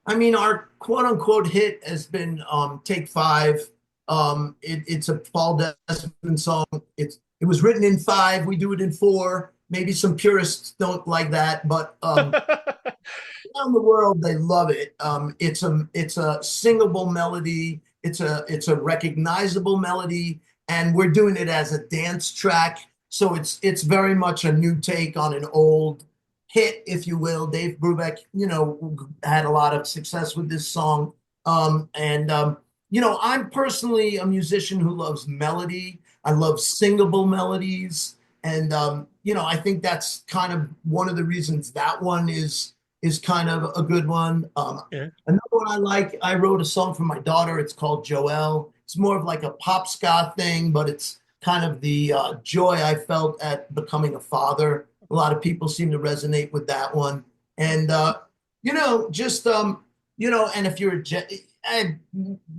our quote unquote hit has been Take Five. It's a Paul Desmond song. It was written in 5. We do it in 4. Maybe some purists don't like that, but around the world they love it. It's a singable melody. It's a recognizable melody, and we're doing it as a dance track. So it's very much a new take on an old hit, if you will. Dave Brubeck, had a lot of success with this song. I'm personally a musician who loves melody. I love singable melodies. And, I think that's kind of one of the reasons that one is kind of a good one. Another one I wrote a song for my daughter. It's called Joelle. It's more of like a pop ska thing, but it's kind of the joy I felt at becoming a father. A lot of people seem to resonate with that one. And, and if you're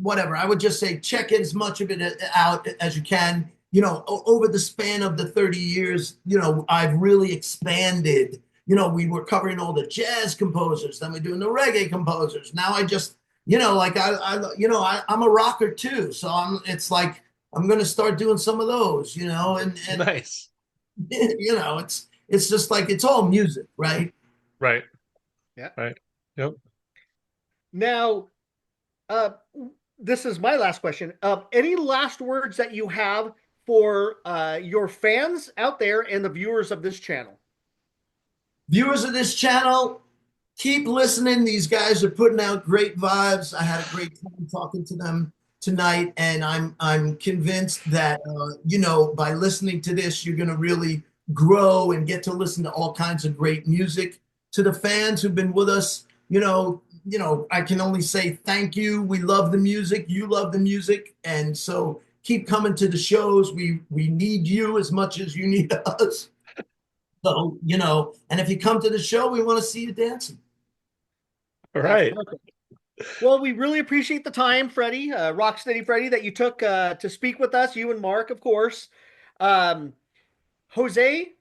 whatever, I would just say check as much of it out as you can. Over the span of the 30 years, I've really expanded. We were covering all the jazz composers, then we're doing the reggae composers. Now I just, I'm a rocker too. So it's like, I'm going to start doing some of those, and nice. It's just like, it's all music, right? Right. Yeah. Right. Yep. Now, this is my last question. Any last words that you have for your fans out there and the viewers of this channel? Viewers of this channel, keep listening. These guys are putting out great vibes. I had a great time talking to them tonight, and I'm convinced that by listening to this, you're going to really grow and get to listen to all kinds of great music. To the fans who've been with us, I can only say thank you. We love the music. You love the music, and so keep coming to the shows. We need you as much as you need us. So, and if you come to the show, we want to see you dancing. All right. Well, we really appreciate the time, Freddie, Rocksteady Freddie, that you took to speak with us, you and Mark, of course. Jose,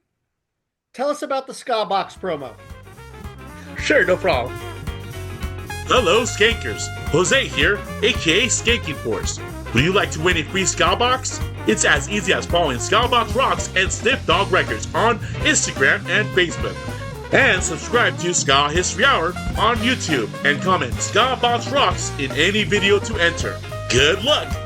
tell us about the Ska Box promo. Sure, no problem. Hello, Skankers. Jose here, aka Skanking Force. Would you like to win a free Ska Box? It's as easy as following Ska Box Rocks and Sniff Dog Records on Instagram and Facebook. And subscribe to Ska History Hour on YouTube and comment Ska Box Rocks in any video to enter. Good luck!